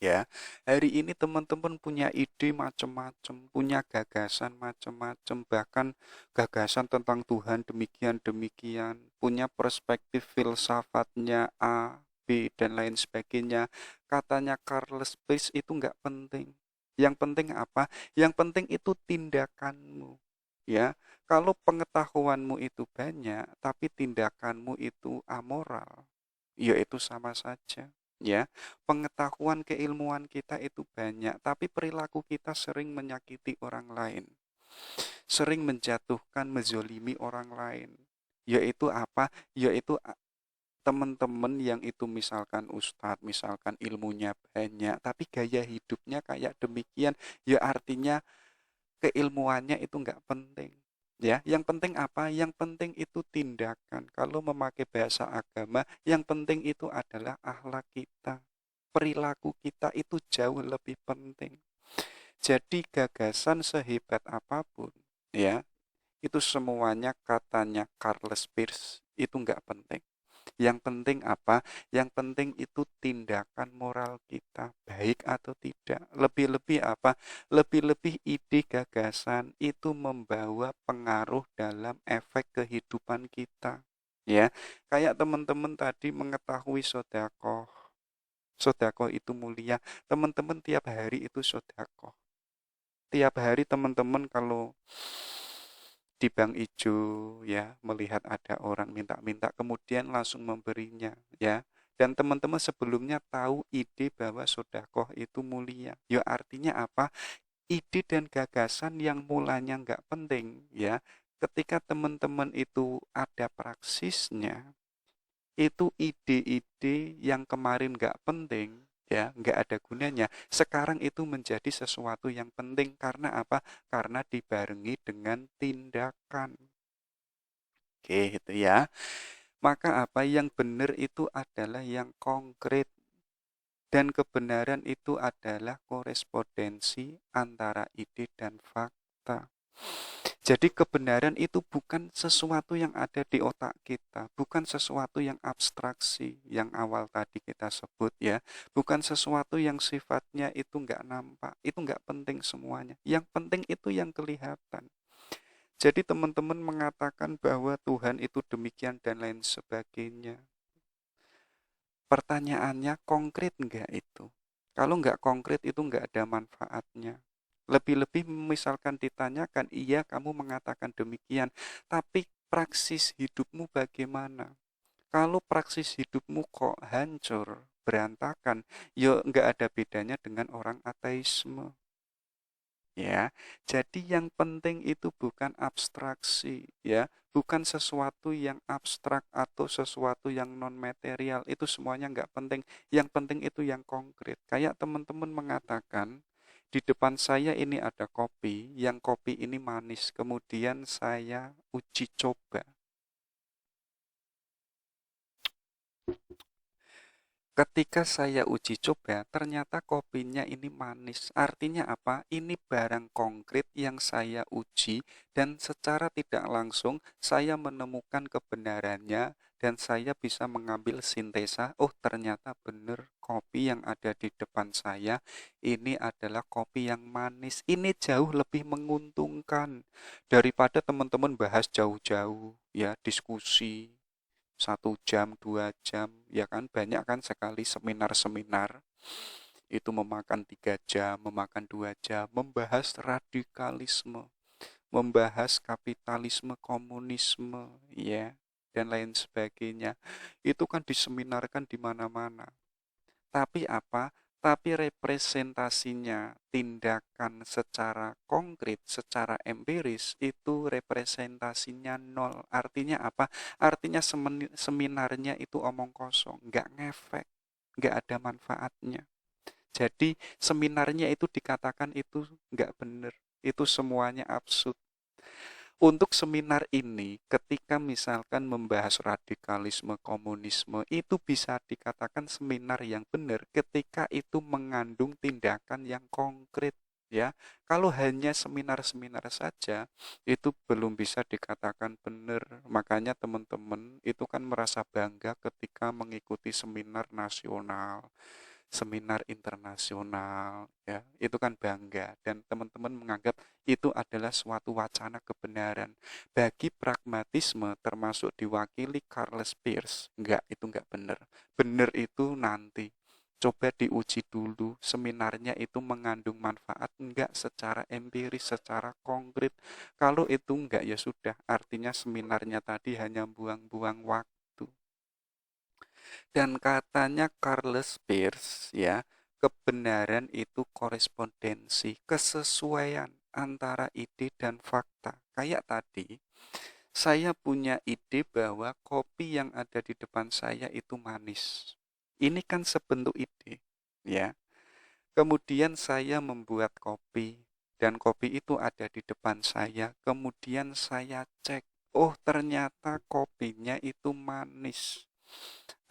Ya, hari ini teman-teman punya ide macam-macam, punya gagasan macam-macam, bahkan gagasan tentang Tuhan demikian-demikian, punya perspektif filsafatnya A, B, dan lain sebagainya. Katanya Charles Peirce itu nggak penting. Yang penting apa? Yang penting itu tindakanmu. Ya, kalau pengetahuanmu itu banyak, tapi tindakanmu itu amoral, ya itu sama saja. Ya, pengetahuan keilmuan kita itu banyak, tapi perilaku kita sering menyakiti orang lain, sering menjatuhkan, menzolimi orang lain. Yaitu apa? Yaitu teman-teman yang itu misalkan ustadz, misalkan ilmunya banyak, tapi gaya hidupnya kayak demikian, ya artinya keilmuannya itu nggak penting. Ya, yang penting apa? Yang penting itu tindakan. Kalau memakai bahasa agama, yang penting itu adalah akhlak kita. Perilaku kita itu jauh lebih penting. Jadi gagasan sehebat apapun, ya, itu semuanya katanya Charles Peirce itu nggak penting. Yang penting apa? Yang penting itu tindakan moral kita, baik atau tidak. Lebih-lebih apa? Lebih-lebih ide gagasan itu membawa pengaruh dalam efek kehidupan kita. Ya, kayak teman-teman tadi mengetahui sedekah. Sedekah itu mulia. Teman-teman tiap hari itu sedekah. Tiap hari teman-teman kalau di bank ijo, ya, melihat ada orang minta-minta kemudian langsung memberinya, ya, dan teman-teman sebelumnya tahu ide bahwa sedekah itu mulia, ya artinya apa? Ide dan gagasan yang mulanya nggak penting, ya, ketika teman-teman itu ada praksisnya, itu ide-ide yang kemarin nggak penting, ya, nggak ada gunanya, sekarang itu menjadi sesuatu yang penting. Karena apa? Karena dibarengi dengan tindakan. Oke, itu ya. Maka apa yang benar itu adalah yang konkret, Dan kebenaran itu adalah korespondensi antara ide dan fakta. Jadi kebenaran itu bukan sesuatu yang ada di otak kita, bukan sesuatu yang abstraksi yang awal tadi kita sebut ya, bukan sesuatu yang sifatnya itu nggak nampak, itu nggak penting semuanya. Yang penting itu yang kelihatan. Jadi teman-teman mengatakan bahwa Tuhan itu demikian dan lain sebagainya. Pertanyaannya konkret nggak itu? Kalau nggak konkret itu nggak ada manfaatnya. Lebih-lebih misalkan ditanyakan, iya kamu mengatakan demikian, tapi praksis hidupmu bagaimana? Kalau praksis hidupmu kok hancur, berantakan, ya nggak ada bedanya dengan orang ateisme. Ya, jadi yang penting itu bukan abstraksi, ya, bukan sesuatu yang abstrak atau sesuatu yang non material, itu semuanya nggak penting. Yang penting itu yang konkret. Kayak teman-teman mengatakan, di depan saya ini ada kopi, yang kopi ini manis, kemudian saya uji coba. Ketika saya uji coba, ternyata kopinya ini manis. Artinya apa? Ini barang konkret yang saya uji dan secara tidak langsung saya menemukan kebenarannya dan saya bisa mengambil sintesa, oh ternyata benar kopi yang ada di depan saya ini adalah kopi yang manis. Ini jauh lebih menguntungkan daripada teman-teman bahas jauh-jauh ya, diskusi 1 jam, 2 jam, ya kan banyak kan sekali seminar-seminar itu memakan 3 jam, memakan 2 jam, membahas radikalisme, membahas kapitalisme, komunisme, ya, dan lain sebagainya. Itu kan diseminarkan di mana-mana. Tapi apa? Tapi representasinya, tindakan secara konkret, secara empiris, itu representasinya nol. Artinya apa? Artinya seminarnya itu omong kosong, nggak ngefek, nggak ada manfaatnya. Jadi seminarnya itu dikatakan itu nggak benar, itu semuanya absurd. Untuk seminar ini, ketika misalkan membahas radikalisme komunisme, itu bisa dikatakan seminar yang benar ketika itu mengandung tindakan yang konkret. Ya, kalau hanya seminar-seminar saja, itu belum bisa dikatakan benar. Makanya teman-teman itu kan merasa bangga ketika mengikuti seminar nasional, seminar internasional, ya itu kan bangga dan teman-teman menganggap itu adalah suatu wacana kebenaran. Bagi pragmatisme termasuk diwakili Charles Peirce, itu enggak benar. Benar itu nanti. Coba diuji dulu, seminarnya itu mengandung manfaat enggak secara empiris, secara konkret. Kalau itu enggak ya sudah, artinya seminarnya tadi hanya buang-buang waktu. Dan katanya Charles Peirce ya, kebenaran itu korespondensi, kesesuaian antara ide dan fakta. Kayak tadi, saya punya ide bahwa kopi yang ada di depan saya itu manis. Ini kan sebentuk ide, ya. Kemudian saya membuat kopi dan kopi itu ada di depan saya. Kemudian saya cek, oh ternyata kopinya itu manis.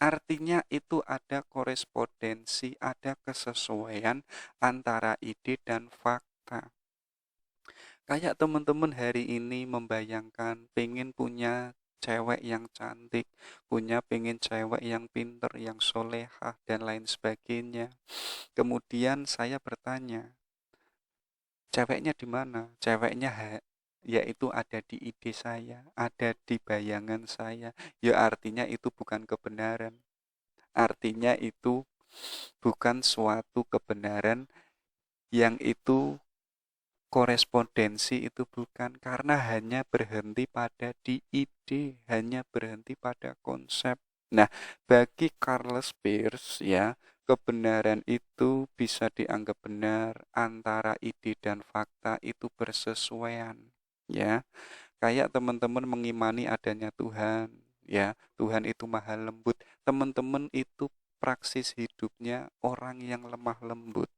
Artinya itu ada korespondensi, ada kesesuaian antara ide dan fakta. Kayak teman-teman hari ini membayangkan pengen punya cewek yang cantik, pengen cewek yang pinter, yang solehah, dan lain sebagainya. Kemudian saya bertanya, ceweknya di mana? Yaitu ada di ide saya, ada di bayangan saya. Ya artinya itu bukan kebenaran. Artinya itu bukan suatu kebenaran yang itu korespondensi itu bukan karena hanya berhenti pada di ide, hanya berhenti pada konsep. Nah, bagi Charles Peirce ya, kebenaran itu bisa dianggap benar antara ide dan fakta itu bersesuaian, ya. Kayak teman-teman mengimani adanya Tuhan, ya. Tuhan itu maha lembut. Teman-teman itu praksis hidupnya orang yang lemah lembut.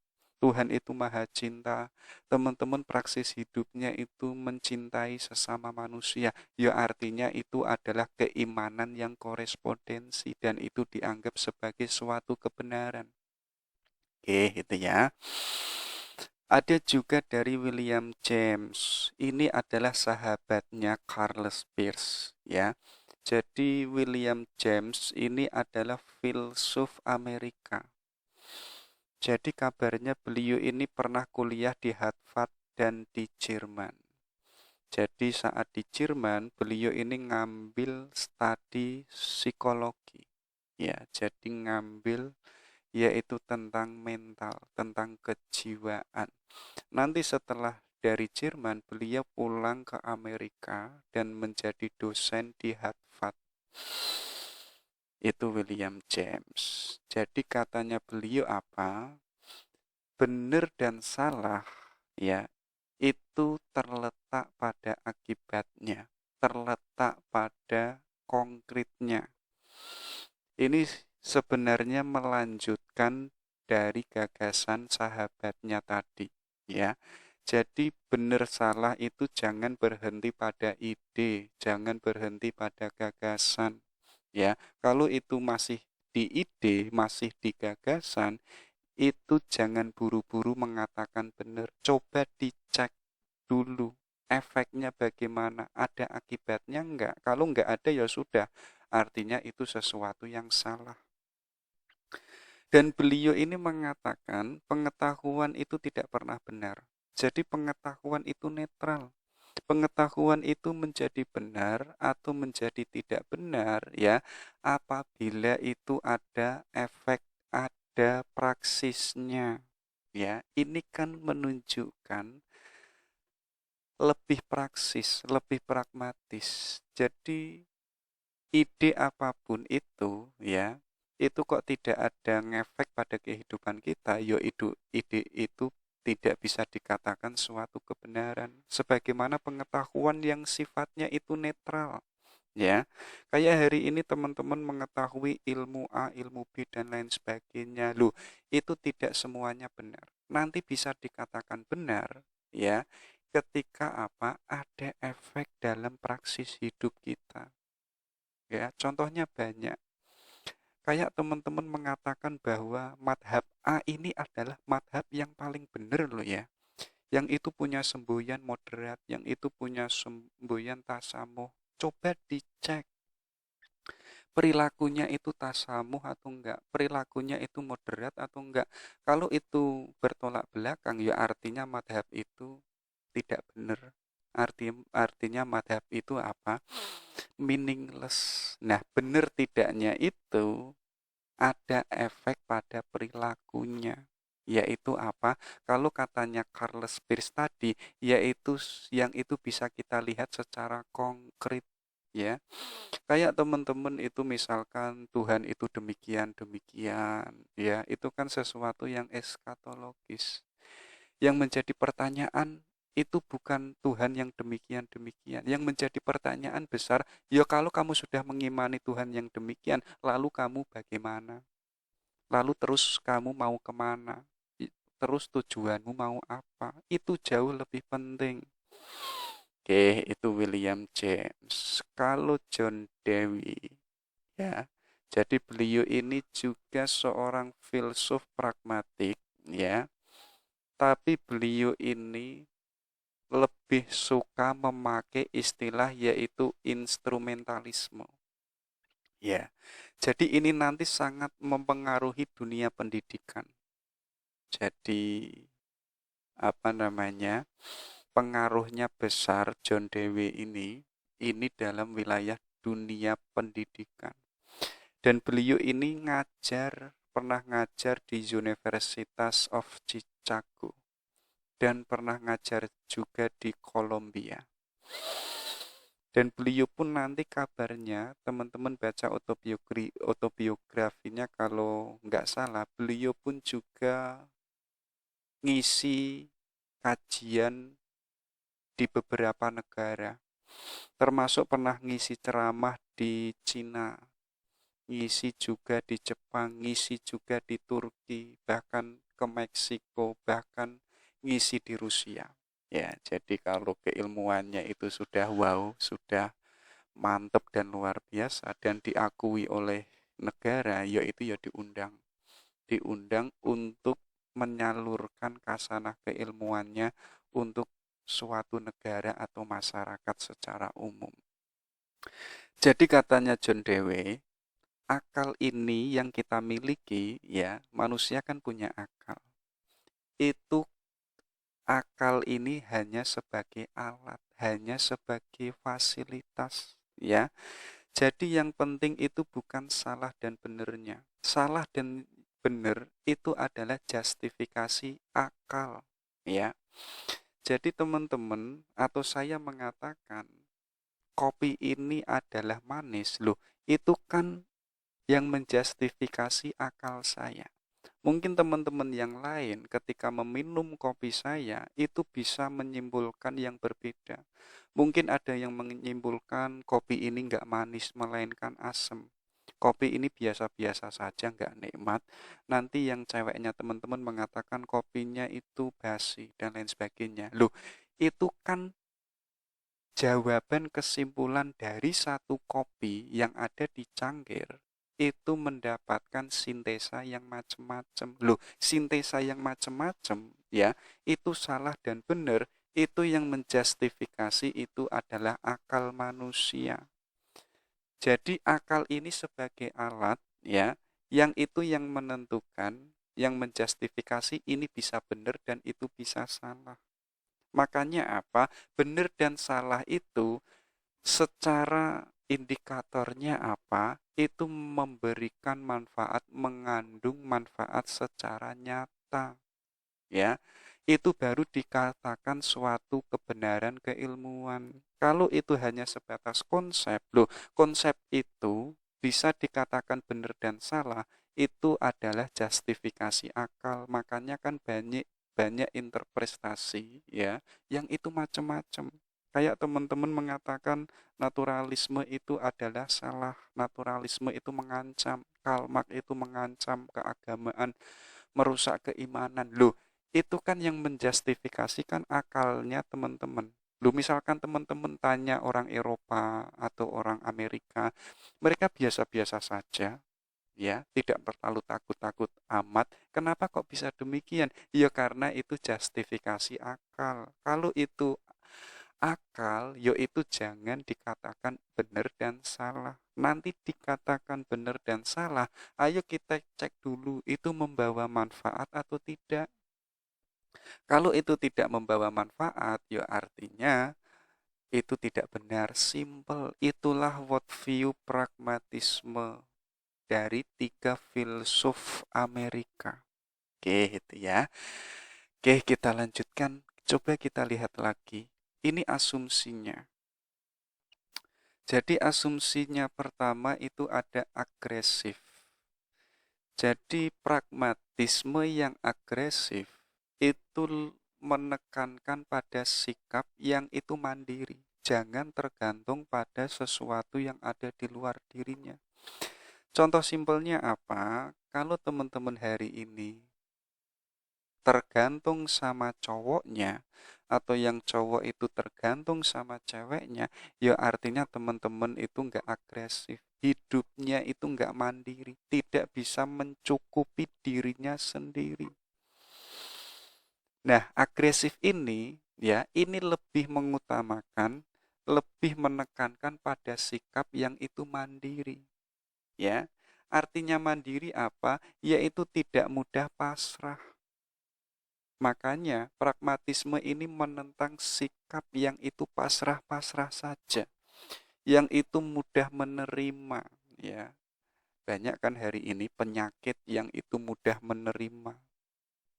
Tuhan itu maha cinta. Teman-teman praksis hidupnya itu mencintai sesama manusia. Ya artinya itu adalah keimanan yang korespondensi dan itu dianggap sebagai suatu kebenaran. Oke, itu ya. Ada juga dari William James. Ini adalah sahabatnya Charles Peirce, ya. Jadi William James ini adalah filsuf Amerika. Jadi kabarnya beliau ini pernah kuliah di Harvard dan di Jerman. Jadi saat di Jerman beliau ini ngambil studi psikologi. Ya, jadi ngambil yaitu tentang mental, tentang kejiwaan. Nanti setelah dari Jerman beliau pulang ke Amerika dan menjadi dosen di Harvard. Itu William James. Jadi katanya beliau apa? Benar dan salah ya itu terletak pada akibatnya, terletak pada konkretnya. Ini sebenarnya melanjutkan dari gagasan sahabatnya tadi, ya. Jadi benar salah itu jangan berhenti pada ide, jangan berhenti pada gagasan, ya. Kalau itu masih di ide, masih di gagasan, itu jangan buru-buru mengatakan benar. Coba dicek dulu efeknya bagaimana, ada akibatnya enggak. Kalau enggak ada ya sudah, artinya itu sesuatu yang salah. Dan beliau ini mengatakan pengetahuan itu tidak pernah benar. Jadi pengetahuan itu netral. Pengetahuan itu menjadi benar atau menjadi tidak benar ya apabila itu ada efek, ada praksisnya. Ya, ini kan menunjukkan lebih praksis, lebih pragmatis. Jadi ide apapun itu ya, itu kok tidak ada ngefek pada kehidupan kita, ya ide itu tidak bisa dikatakan suatu kebenaran. Sebagaimana pengetahuan yang sifatnya itu netral. Ya, kayak hari ini teman-teman mengetahui ilmu A, ilmu B, dan lain sebagainya. Loh, itu tidak semuanya benar. Nanti bisa dikatakan benar, ya, ketika apa? Ada efek dalam praksis hidup kita. Ya, contohnya banyak. Kayak teman-teman mengatakan bahwa madhab A ini adalah madhab yang paling benar loh ya. Yang itu punya semboyan moderat, yang itu punya semboyan tasamuh. Coba dicek perilakunya itu tasamuh atau enggak, perilakunya itu moderat atau enggak. Kalau itu bertolak belakang, ya artinya madhab itu tidak benar. Artinya madhab itu apa? Meaningless. Nah, benar tidaknya itu ada efek pada perilakunya. Yaitu apa? Kalau katanya Charles Peirce tadi, yaitu yang itu bisa kita lihat secara konkret ya. Kayak teman-teman itu misalkan Tuhan itu demikian-demikian, ya, itu kan sesuatu yang eskatologis. Yang menjadi pertanyaan itu bukan Tuhan yang demikian-demikian. Yang menjadi pertanyaan besar, ya kalau kamu sudah mengimani Tuhan yang demikian, lalu kamu bagaimana? Lalu terus kamu mau kemana? Terus tujuanmu mau apa? Itu jauh lebih penting. Oke, itu William James. Kalau John Dewey, ya. Jadi beliau ini juga seorang filsuf pragmatik, ya. Tapi beliau ini lebih suka memakai istilah yaitu instrumentalisme. Ya. Jadi ini nanti sangat mempengaruhi dunia pendidikan. Jadi apa namanya? Pengaruhnya besar John Dewey ini dalam wilayah dunia pendidikan. Dan beliau ini pernah ngajar di Universitas of Chicago dan pernah ngajar juga di Columbia. Dan beliau pun nanti kabarnya teman-teman baca autobiografinya kalau nggak salah, beliau pun juga ngisi kajian di beberapa negara, termasuk pernah ngisi ceramah di Cina, ngisi juga di Jepang, ngisi juga di Turki, bahkan ke Meksiko, bahkan ngisi di Rusia. Ya, jadi kalau keilmuannya itu sudah wow, sudah mantap dan luar biasa dan diakui oleh negara, yaitu ya diundang. Diundang untuk menyalurkan kasanah keilmuannya untuk suatu negara atau masyarakat secara umum. Jadi katanya John Dewey, akal ini yang kita miliki, ya, manusia kan punya akal. Itu akal ini hanya sebagai alat, hanya sebagai fasilitas, ya. Jadi yang penting itu bukan salah dan benernya. Salah dan benar itu adalah justifikasi akal, ya. Jadi teman-teman atau saya mengatakan kopi ini adalah manis, loh, itu kan yang menjustifikasi akal saya. Mungkin teman-teman yang lain ketika meminum kopi saya itu bisa menyimpulkan yang berbeda. Mungkin ada yang menyimpulkan kopi ini nggak manis melainkan asam. Kopi ini biasa-biasa saja, nggak nikmat. Nanti yang ceweknya teman-teman mengatakan kopinya itu basi dan lain sebagainya. Loh, itu kan jawaban kesimpulan dari satu kopi yang ada di cangkir itu mendapatkan sintesa yang macam-macam. Loh, sintesa yang macam-macam, ya, itu salah dan benar, itu yang menjustifikasi itu adalah akal manusia. Jadi akal ini sebagai alat, ya, yang itu yang menentukan, yang menjustifikasi ini bisa benar dan itu bisa salah. Makanya apa? Benar dan salah itu secara indikatornya apa? Itu memberikan manfaat, mengandung manfaat secara nyata, ya. Itu baru dikatakan suatu kebenaran keilmuan. Kalau itu hanya sebatas konsep, loh, konsep itu bisa dikatakan benar dan salah, itu adalah justifikasi akal. Makanya kan banyak banyak interpretasi, ya, yang itu macam-macam. Kayak teman-teman mengatakan naturalisme itu adalah salah, naturalisme itu mengancam, Karl Marx itu mengancam keagamaan, merusak keimanan. Loh, itu kan yang menjustifikasikan akalnya teman-teman. Loh, misalkan teman-teman tanya orang Eropa atau orang Amerika, mereka biasa-biasa saja, ya, tidak terlalu takut-takut amat. Kenapa kok bisa demikian? Ya karena itu justifikasi akal. Kalau itu akal, yaitu jangan dikatakan benar dan salah. Nanti dikatakan benar dan salah, ayo kita cek dulu itu membawa manfaat atau tidak. Kalau itu tidak membawa manfaat, ya artinya itu tidak benar. Simple. Itulah worldview pragmatisme dari tiga filsuf Amerika. Oke, itu ya. Oke, kita lanjutkan. Coba kita lihat lagi. Ini asumsinya. Jadi asumsinya pertama itu ada agresif. Jadi pragmatisme yang agresif itu menekankan pada sikap yang itu mandiri. Jangan tergantung pada sesuatu yang ada di luar dirinya. Contoh simpelnya apa? Kalau teman-teman hari ini tergantung sama cowoknya atau yang cowok itu tergantung sama ceweknya, ya artinya teman-teman itu nggak agresif, hidupnya itu nggak mandiri, tidak bisa mencukupi dirinya sendiri. Nah, agresif ini, ya, ini lebih mengutamakan, lebih menekankan pada sikap yang itu mandiri, ya. Artinya mandiri apa? Yaitu tidak mudah pasrah. Makanya pragmatisme ini menentang sikap yang itu pasrah-pasrah saja, yang itu mudah menerima, ya. Banyak kan hari ini penyakit yang itu mudah menerima,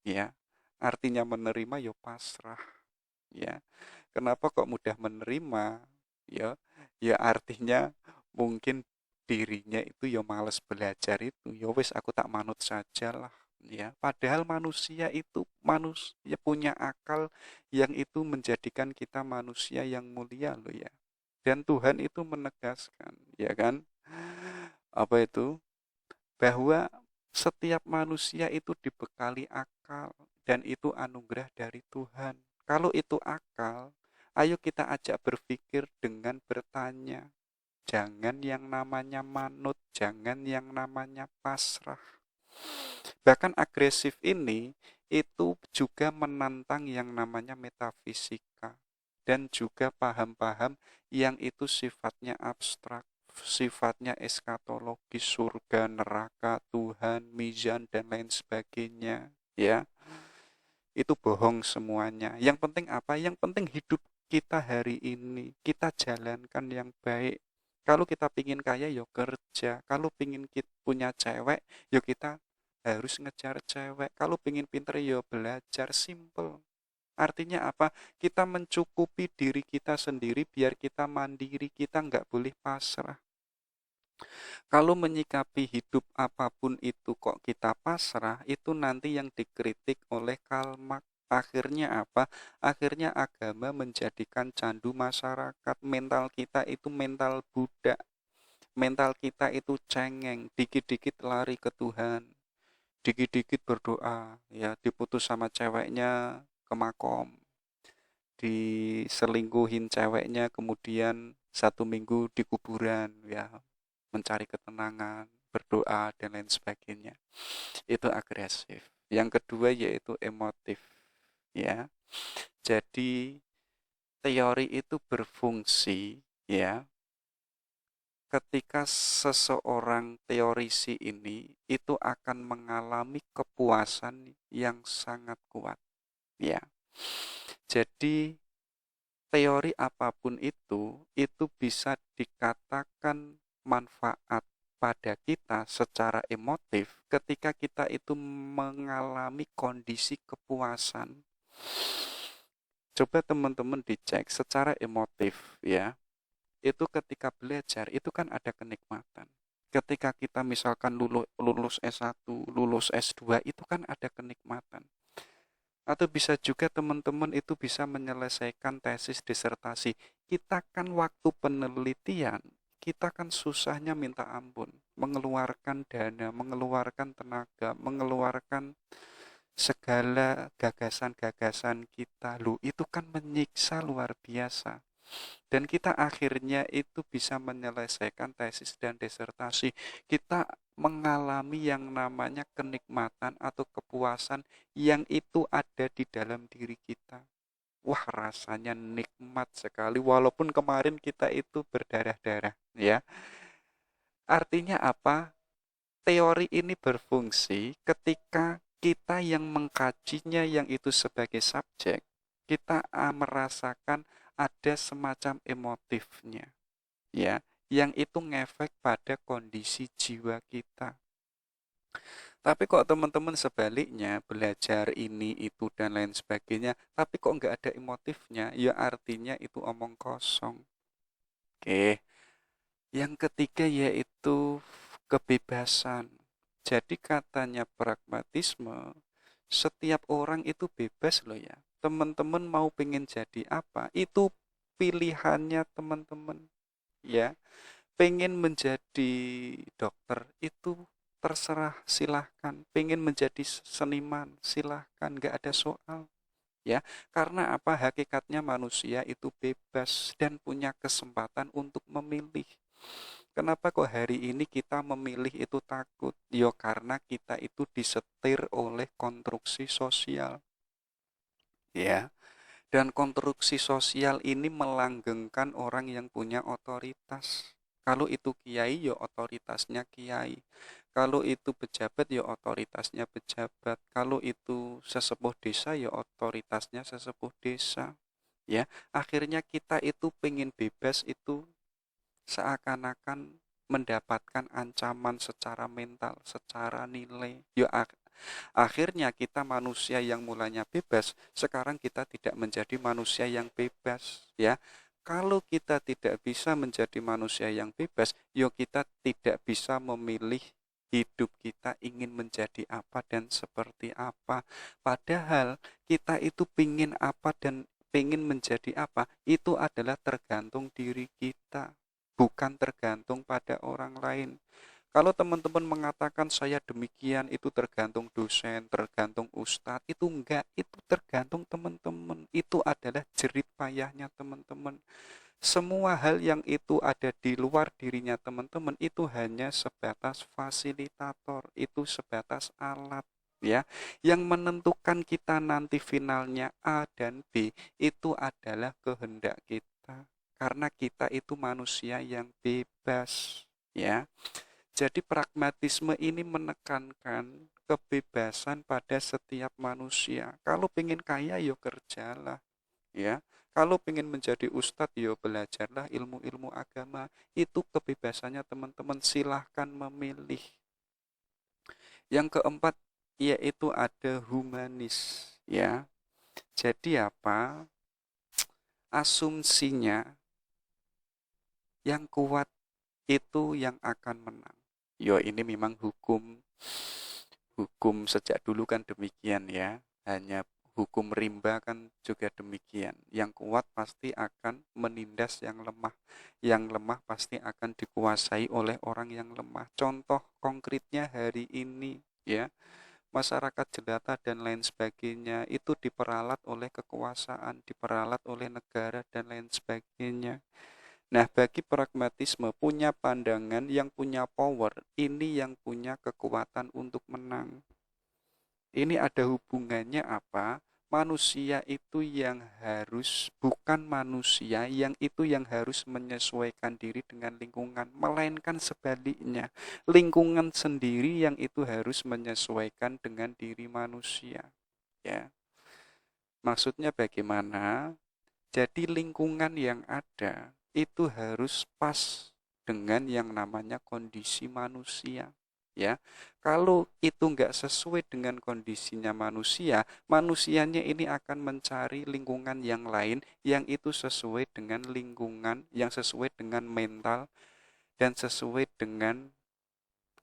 ya. Artinya menerima ya pasrah, ya. Kenapa kok mudah menerima? Ya, ya artinya mungkin dirinya itu ya males belajar itu, ya wis aku tak manut sajalah, ya. Padahal manusia itu manusia punya akal yang itu menjadikan kita manusia yang mulia loh, ya. Dan Tuhan itu menegaskan, ya kan? Apa itu? Bahwa setiap manusia itu dibekali akal dan itu anugerah dari Tuhan. Kalau itu akal, ayo kita ajak berpikir dengan bertanya. Jangan yang namanya manut, jangan yang namanya pasrah. Bahkan agresif ini itu juga menantang yang namanya metafisika dan juga paham-paham yang itu sifatnya abstrak, sifatnya eskatologis, surga, neraka, Tuhan, mizan dan lain sebagainya, ya. Itu bohong semuanya. Yang penting apa? Yang penting hidup kita hari ini kita jalankan yang baik. Kalau kita pingin kaya, yo kerja. Kalau pingin kita punya cewek, yo kita harus ngejar cewek. Kalau pingin pinter, yo belajar. Simple. Artinya apa? Kita mencukupi diri kita sendiri biar kita mandiri. Kita nggak boleh pasrah. Kalau menyikapi hidup apapun itu kok kita pasrah, itu nanti yang dikritik oleh Karl Marx. Akhirnya apa? Akhirnya agama menjadikan candu masyarakat. Mental kita itu mental budak. Mental kita itu cengeng. Dikit-dikit lari ke Tuhan. Dikit-dikit berdoa. Ya, diputus sama ceweknya ke makom. Diselingkuhin ceweknya, kemudian 1 minggu di kuburan. Ya, mencari ketenangan, berdoa, dan lain sebagainya. Itu agresif. Yang kedua yaitu emotif. Ya, jadi teori itu berfungsi ya ketika seseorang teorisi ini itu akan mengalami kepuasan yang sangat kuat. Ya, jadi teori apapun itu bisa dikatakan manfaat pada kita secara emotif ketika kita itu mengalami kondisi kepuasan. Coba teman-teman dicek secara emotif ya. Itu ketika belajar itu kan ada kenikmatan. Ketika kita misalkan lulus S1, lulus S2 itu kan ada kenikmatan. Atau bisa juga teman-teman itu bisa menyelesaikan tesis disertasi. Kita kan waktu penelitian, kita kan susahnya minta ampun. Mengeluarkan dana, mengeluarkan tenaga, mengeluarkan segala gagasan-gagasan kita. Loh, itu kan menyiksa luar biasa. Dan kita akhirnya itu bisa menyelesaikan tesis dan disertasi. Kita mengalami yang namanya kenikmatan atau kepuasan yang itu ada di dalam diri kita. Wah, rasanya nikmat sekali walaupun kemarin kita itu berdarah-darah ya. Artinya apa? Teori ini berfungsi ketika kita yang mengkajinya yang itu sebagai subjek, kita merasakan ada semacam emotifnya, ya, yang itu ngefek pada kondisi jiwa kita. Tapi kok teman-teman sebaliknya belajar ini itu dan lain sebagainya, tapi kok nggak ada emotifnya, ya artinya itu omong kosong. Oke, yang ketiga yaitu kebebasan. Jadi katanya pragmatisme, setiap orang itu bebas loh ya. Teman-teman mau pengen jadi apa, itu pilihannya teman-teman. Ya, pengen menjadi dokter itu terserah, silahkan. Pengen menjadi seniman, silahkan, nggak ada soal. Ya, karena apa? Hakikatnya manusia itu bebas dan punya kesempatan untuk memilih. Kenapa kok hari ini kita memilih itu takut? Ya karena kita itu disetir oleh konstruksi sosial. Ya, dan konstruksi sosial ini melanggengkan orang yang punya otoritas. Kalau itu kiai, ya otoritasnya kiai. Kalau itu pejabat, ya otoritasnya pejabat. Kalau itu sesepuh desa, ya otoritasnya sesepuh desa. Ya, akhirnya kita itu pengen bebas itu seakan-akan mendapatkan ancaman secara mental, secara nilai. Ya, akhirnya kita manusia yang mulanya bebas, sekarang kita tidak menjadi manusia yang bebas, ya. Kalau kita tidak bisa menjadi manusia yang bebas, yuk kita tidak bisa memilih hidup kita ingin menjadi apa dan seperti apa. Padahal kita itu pingin apa dan pingin menjadi apa, itu adalah tergantung diri kita, bukan tergantung pada orang lain. Kalau teman-teman mengatakan saya demikian, itu tergantung dosen, tergantung ustadz, itu enggak, itu tergantung teman-teman. Itu adalah jerit payahnya teman-teman. Semua hal yang itu ada di luar dirinya teman-teman, itu hanya sebatas fasilitator, itu sebatas alat. ya. Yang menentukan kita nanti finalnya A dan B itu adalah kehendak kita. Karena kita itu manusia yang bebas, ya. Jadi pragmatisme ini menekankan kebebasan pada setiap manusia. Kalau pengen kaya, yo kerjalah, ya. Kalau pengen menjadi ustadz, yo belajarlah ilmu-ilmu agama. Itu kebebasannya teman-teman, silahkan memilih. Yang keempat, yaitu ada humanis, ya. Jadi apa? Asumsinya yang kuat itu yang akan menang. Yo, ini memang hukum hukum sejak dulu kan demikian, ya. Hanya hukum rimba kan juga demikian. Yang kuat pasti akan menindas yang lemah. Yang lemah pasti akan dikuasai oleh orang yang lemah. Contoh konkretnya hari ini, ya. Masyarakat jelata dan lain sebagainya itu diperalat oleh kekuasaan, diperalat oleh negara dan lain sebagainya. Nah, bagi pragmatisme, punya pandangan yang punya power, ini yang punya kekuatan untuk menang. Ini ada hubungannya apa? Manusia itu yang harus, bukan manusia yang itu yang harus menyesuaikan diri dengan lingkungan, melainkan sebaliknya. Lingkungan sendiri yang itu harus menyesuaikan dengan diri manusia. Ya, maksudnya bagaimana? Jadi lingkungan yang ada itu harus pas dengan yang namanya kondisi manusia. Ya, kalau itu nggak sesuai dengan kondisinya manusia, manusianya ini akan mencari lingkungan yang lain yang itu sesuai dengan lingkungan, yang sesuai dengan mental dan sesuai dengan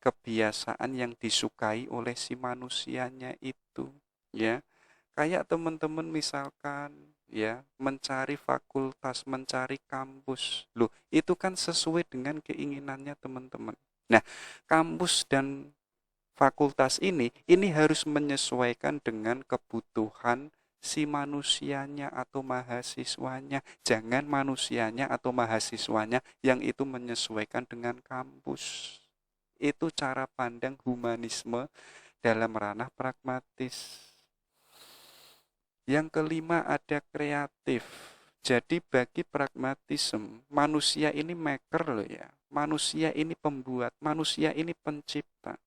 kebiasaan yang disukai oleh si manusianya itu. Ya, kayak teman-teman misalkan, ya, mencari fakultas, mencari kampus. Loh, itu kan sesuai dengan keinginannya teman-teman. Nah, kampus dan fakultas ini harus menyesuaikan dengan kebutuhan si manusianya atau mahasiswanya. Jangan manusianya atau mahasiswanya yang itu menyesuaikan dengan kampus. Itu cara pandang humanisme dalam ranah pragmatis. Yang kelima ada kreatif. Jadi bagi pragmatisme, manusia ini maker loh, ya. Manusia ini pembuat, manusia ini pencipta.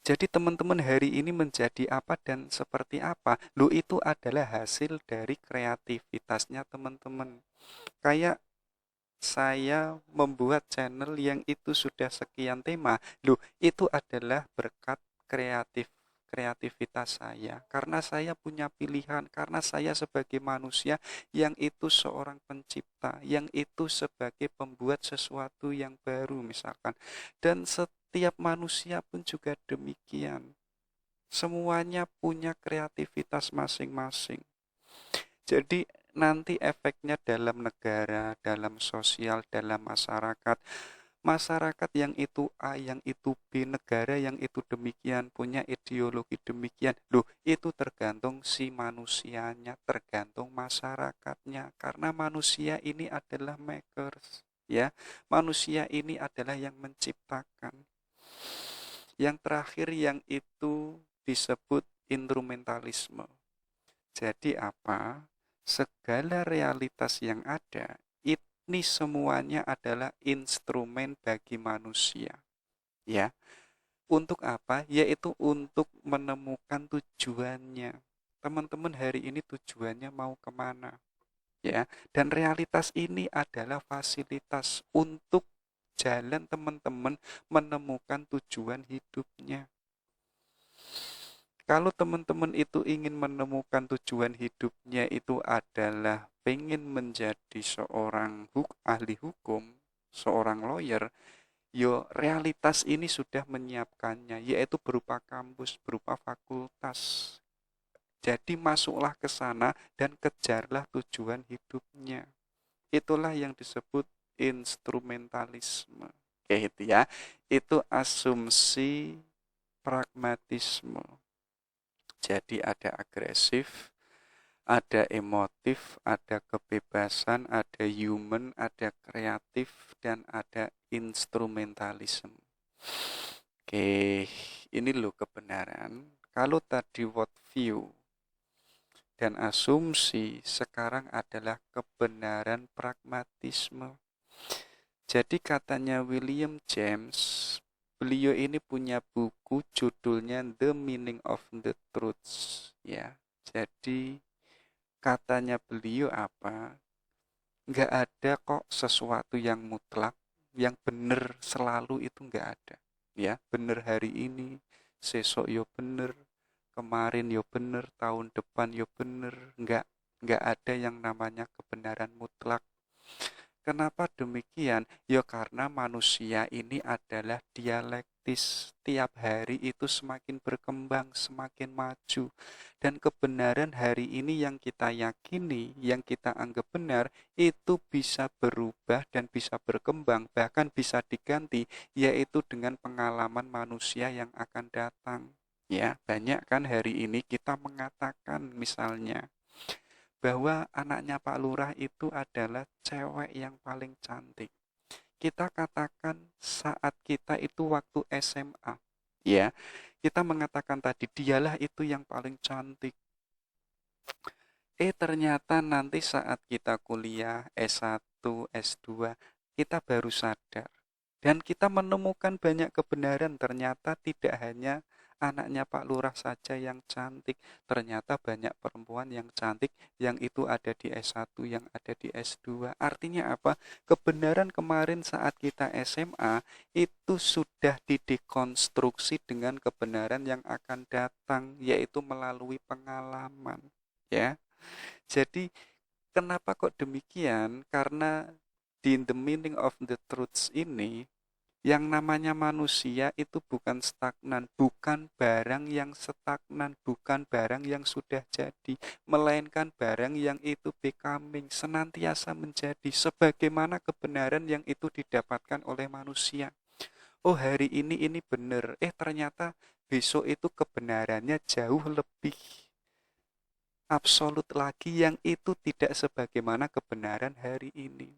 Jadi teman-teman hari ini menjadi apa dan seperti apa? Lo itu adalah hasil dari kreativitasnya teman-teman. Kayak saya membuat channel yang itu sudah sekian tema. Loh, itu adalah berkat kreativitas saya. Karena saya punya pilihan, karena saya sebagai manusia yang itu seorang pencipta, yang itu sebagai pembuat sesuatu yang baru misalkan. Dan setiap manusia pun juga demikian. Semuanya punya kreativitas masing-masing. Jadi nanti efeknya dalam negara, dalam sosial, dalam masyarakat. Masyarakat yang itu A, yang itu B, negara yang itu demikian, punya ideologi demikian. Loh, itu tergantung si manusianya, tergantung masyarakatnya. Karena manusia ini adalah makers, ya. Manusia ini adalah yang menciptakan. Yang terakhir yang itu disebut instrumentalisme. Jadi apa? Segala realitas yang ada, ini semuanya adalah instrumen bagi manusia. Ya, untuk apa? Yaitu untuk menemukan tujuannya. Teman-teman hari ini tujuannya mau kemana? Ya, dan realitas ini adalah fasilitas untuk jalan teman-teman menemukan tujuan hidupnya. Kalau teman-teman itu ingin menemukan tujuan hidupnya itu adalah pengen menjadi seorang ahli hukum, seorang lawyer, yo realitas ini sudah menyiapkannya, yaitu berupa kampus, berupa fakultas. Jadi masuklah ke sana dan kejarlah tujuan hidupnya. Itulah yang disebut instrumentalisme. Kayak gitu ya. Itu asumsi pragmatisme. Jadi ada agresif, ada emotif, ada kebebasan, ada human, ada kreatif, dan ada instrumentalisme. Oke, ini loh kebenaran. Kalau tadi world view dan asumsi, sekarang adalah kebenaran pragmatisme. Jadi katanya William James, beliau ini punya buku judulnya The Meaning of the Truths, ya. Jadi katanya beliau apa? Nggak ada kok sesuatu yang mutlak, yang benar selalu itu nggak ada. Ya, benar hari ini, sesok yo benar, kemarin yo benar, tahun depan yo benar. Nggak ada yang namanya kebenaran mutlak. Kenapa demikian? Ya karena manusia ini adalah dialektis. Tiap hari itu semakin berkembang, semakin maju. Dan kebenaran hari ini yang kita yakini, yang kita anggap benar, itu bisa berubah dan bisa berkembang, bahkan bisa diganti, yaitu dengan pengalaman manusia yang akan datang. Ya, banyak kan hari ini kita mengatakan misalnya, bahwa anaknya Pak Lurah itu adalah cewek yang paling cantik. Kita katakan saat kita itu waktu SMA, ya, kita mengatakan tadi dialah itu yang paling cantik. Ternyata nanti saat kita kuliah S1, S2, kita baru sadar. Dan kita menemukan banyak kebenaran, ternyata tidak hanya anaknya Pak Lurah saja yang cantik, ternyata banyak perempuan yang cantik yang itu ada di S1, yang ada di S2. Artinya apa? Kebenaran kemarin saat kita SMA itu sudah didekonstruksi dengan kebenaran yang akan datang, yaitu melalui pengalaman. Ya, jadi kenapa kok demikian? Karena di The Meaning of the Truths ini, yang namanya manusia itu bukan stagnan, bukan barang yang stagnan, bukan barang yang sudah jadi, melainkan barang yang itu becoming, senantiasa menjadi, sebagaimana kebenaran yang itu didapatkan oleh manusia. Oh, hari ini benar, ternyata besok itu kebenarannya jauh lebih absolut lagi, yang itu tidak sebagaimana kebenaran hari ini.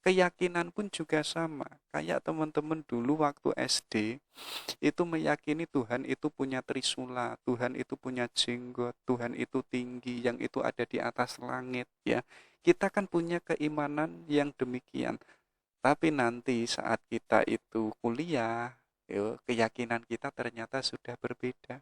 Keyakinan pun juga sama. Kayak teman-teman dulu waktu SD, itu meyakini Tuhan itu punya trisula, Tuhan itu punya jenggot, Tuhan itu tinggi, yang itu ada di atas langit, ya. Kita kan punya keimanan yang demikian. Tapi nanti saat kita itu kuliah, keyakinan kita ternyata sudah berbeda.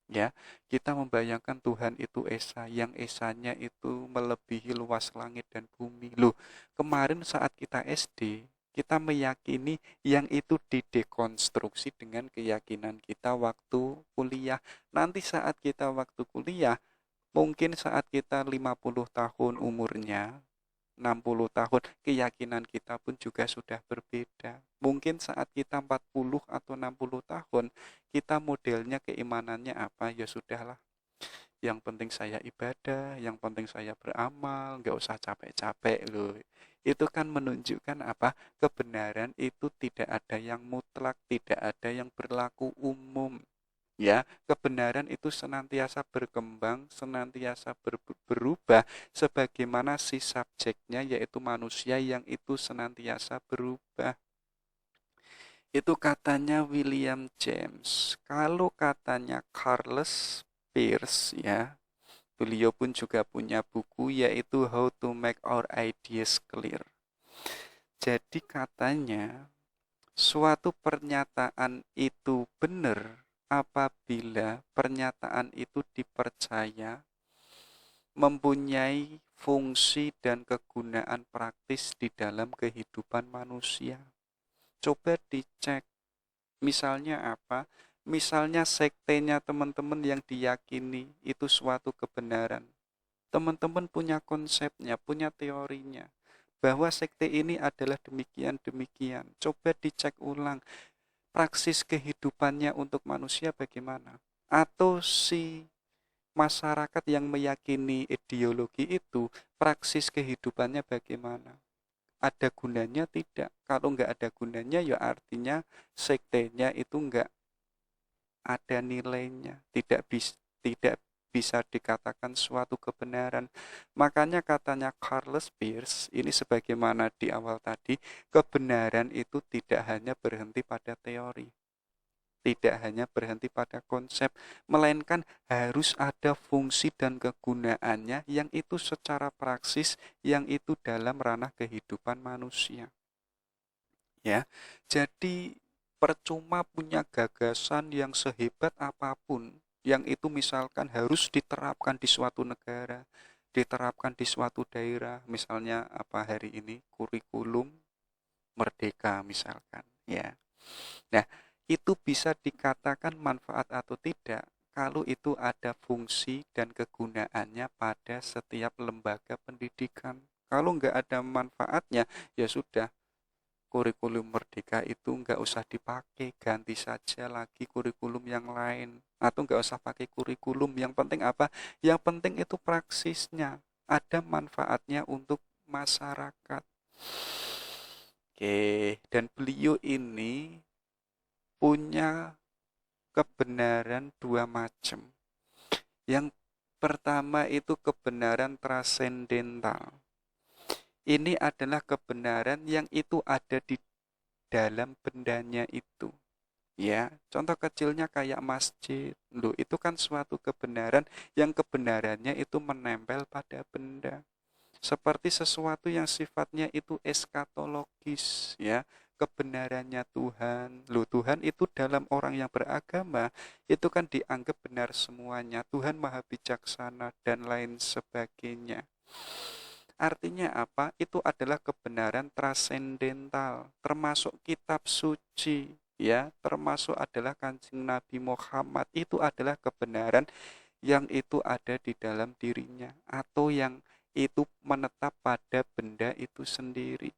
Ya, kita membayangkan Tuhan itu esa, yang esanya itu melebihi luas langit dan bumi. Loh, kemarin saat kita SD, kita meyakini yang itu didekonstruksi dengan keyakinan kita waktu kuliah. Nanti saat kita waktu kuliah, mungkin saat kita 50 tahun umurnya, 60 tahun, keyakinan kita pun juga sudah berbeda. Mungkin saat kita 40 atau 60 tahun, kita modelnya keimanannya apa? Ya sudahlah, yang penting saya ibadah, yang penting saya beramal, nggak usah capek-capek loh. Itu kan menunjukkan apa? Kebenaran itu tidak ada yang mutlak, tidak ada yang berlaku umum. Ya, kebenaran itu senantiasa berkembang, senantiasa berubah, sebagaimana si subjeknya, yaitu manusia, yang itu senantiasa berubah. Itu katanya William James. Kalau katanya Charles Peirce, ya, beliau pun juga punya buku, yaitu How to Make Our Ideas Clear. Jadi katanya suatu pernyataan itu benar apabila pernyataan itu dipercaya mempunyai fungsi dan kegunaan praktis di dalam kehidupan manusia. Coba dicek, misalnya apa? Misalnya sektenya teman-teman yang diyakini itu suatu kebenaran. Teman-teman punya konsepnya, punya teorinya, bahwa sekte ini adalah demikian-demikian. Coba dicek ulang praksis kehidupannya untuk manusia bagaimana. Atau si masyarakat yang meyakini ideologi itu, praksis kehidupannya bagaimana. Ada gunanya tidak? Kalau nggak ada gunanya, ya artinya sektenya itu nggak ada nilainya, tidak bisa dikatakan suatu kebenaran. Makanya katanya Charles Peirce, ini sebagaimana di awal tadi, kebenaran itu tidak hanya berhenti pada teori. Tidak hanya berhenti pada konsep, melainkan harus ada fungsi dan kegunaannya yang itu secara praksis, yang itu dalam ranah kehidupan manusia. Ya, jadi percuma punya gagasan yang sehebat apapun, yang itu misalkan harus diterapkan di suatu negara, diterapkan di suatu daerah, misalnya apa hari ini kurikulum merdeka misalkan, ya. Nah, itu bisa dikatakan manfaat atau tidak kalau itu ada fungsi dan kegunaannya pada setiap lembaga pendidikan. Kalau nggak ada manfaatnya, ya sudah, kurikulum merdeka itu nggak usah dipakai, ganti saja lagi kurikulum yang lain. Atau nggak usah pakai kurikulum, yang penting apa? Yang penting itu praksisnya, ada manfaatnya untuk masyarakat. Oke, dan beliau ini punya kebenaran dua macam. Yang pertama itu kebenaran trasendental. Ini adalah kebenaran yang itu ada di dalam bendanya itu. Ya, contoh kecilnya kayak masjid. Loh, itu kan suatu kebenaran yang kebenarannya itu menempel pada benda. Seperti sesuatu yang sifatnya itu eskatologis, ya, kebenarannya Tuhan. Loh, Tuhan itu dalam orang yang beragama itu kan dianggap benar semuanya. Tuhan maha bijaksana dan lain sebagainya. Artinya apa? Itu adalah kebenaran trasendental, termasuk kitab suci, ya, termasuk adalah Kanjeng Nabi Muhammad. Itu adalah kebenaran yang itu ada di dalam dirinya, atau yang itu menetap pada benda itu sendiri.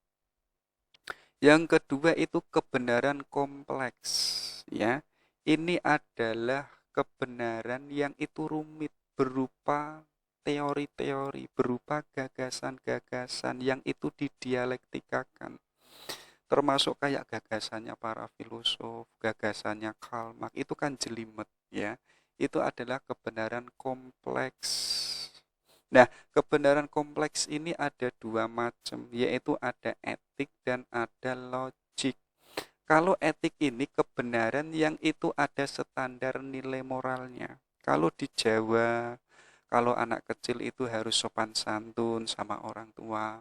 Yang kedua itu kebenaran kompleks, ya. Ini adalah kebenaran yang itu rumit, berupa teori-teori, berupa gagasan-gagasan yang itu didialektikakan. Termasuk kayak gagasannya para filosof, gagasannya Karl Marx, itu kan jelimet, ya. Itu adalah kebenaran kompleks. Nah, kebenaran kompleks ini ada dua macam, yaitu ada etik dan ada logik. Kalau etik ini kebenaran yang itu ada standar nilai moralnya. Kalau di Jawa, kalau anak kecil itu harus sopan santun sama orang tua,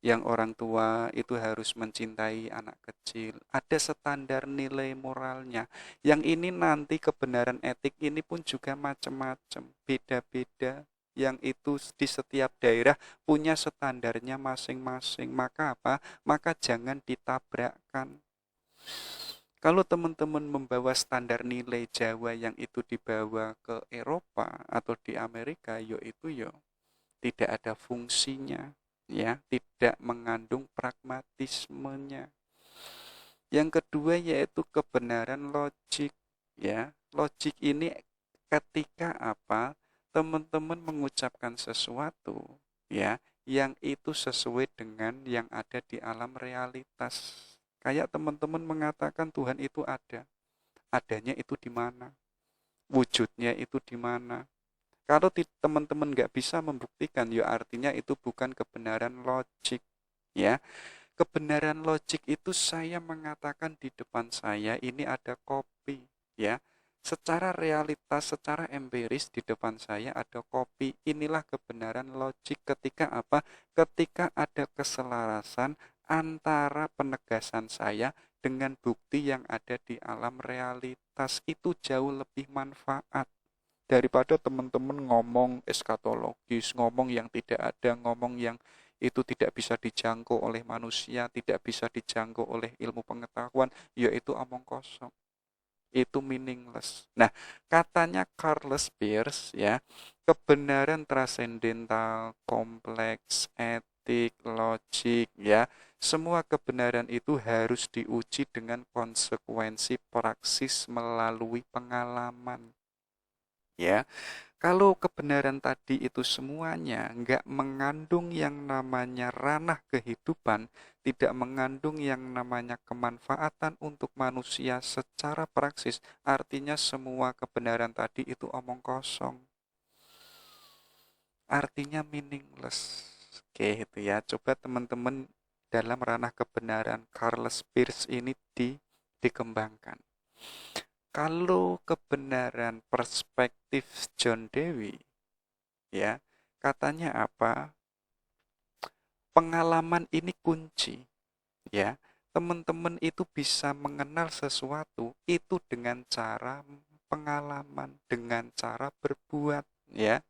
yang orang tua itu harus mencintai anak kecil. Ada standar nilai moralnya. Yang ini nanti kebenaran etik ini pun juga macam-macam, beda-beda. Yang itu di setiap daerah punya standarnya masing-masing. Maka apa? Maka jangan ditabrakkan. Kalau teman-teman membawa standar nilai Jawa yang itu dibawa ke Eropa atau di Amerika, yaitu yo tidak ada fungsinya, ya, tidak mengandung pragmatismenya. Yang kedua yaitu kebenaran logik, ya. Logik ini ketika apa? Teman-teman mengucapkan sesuatu, ya, yang itu sesuai dengan yang ada di alam realitas. Kayak teman-teman mengatakan Tuhan itu ada. Adanya itu di mana? Wujudnya itu di mana? Kalau teman-teman nggak bisa membuktikan, ya artinya itu bukan kebenaran logik, ya. Kebenaran logik itu saya mengatakan di depan saya ini ada kopi, ya. Secara realitas, secara empiris di depan saya ada kopi. Inilah kebenaran logik ketika apa? Ketika ada keselarasan antara penegasan saya dengan bukti yang ada di alam realitas, itu jauh lebih manfaat daripada teman-teman ngomong eskatologis, ngomong yang tidak ada, ngomong yang itu tidak bisa dijangkau oleh manusia, tidak bisa dijangkau oleh ilmu pengetahuan, yaitu omong kosong. Itu meaningless. Nah, katanya Carles Peirce, ya, kebenaran trasendental, kompleks, etik, logik, ya, semua kebenaran itu harus diuji dengan konsekuensi praksis melalui pengalaman. Ya, kalau kebenaran tadi itu semuanya nggak mengandung yang namanya ranah kehidupan, tidak mengandung yang namanya kemanfaatan untuk manusia secara praksis, artinya semua kebenaran tadi itu omong kosong. Artinya meaningless. Oke, itu ya. Coba teman-teman dalam ranah kebenaran Carles Peirce ini dikembangkan. Kalau kebenaran perspektif John Dewey, ya, katanya apa? Pengalaman ini kunci, ya. Teman-teman itu bisa mengenal sesuatu itu dengan cara pengalaman, dengan cara berbuat, ya.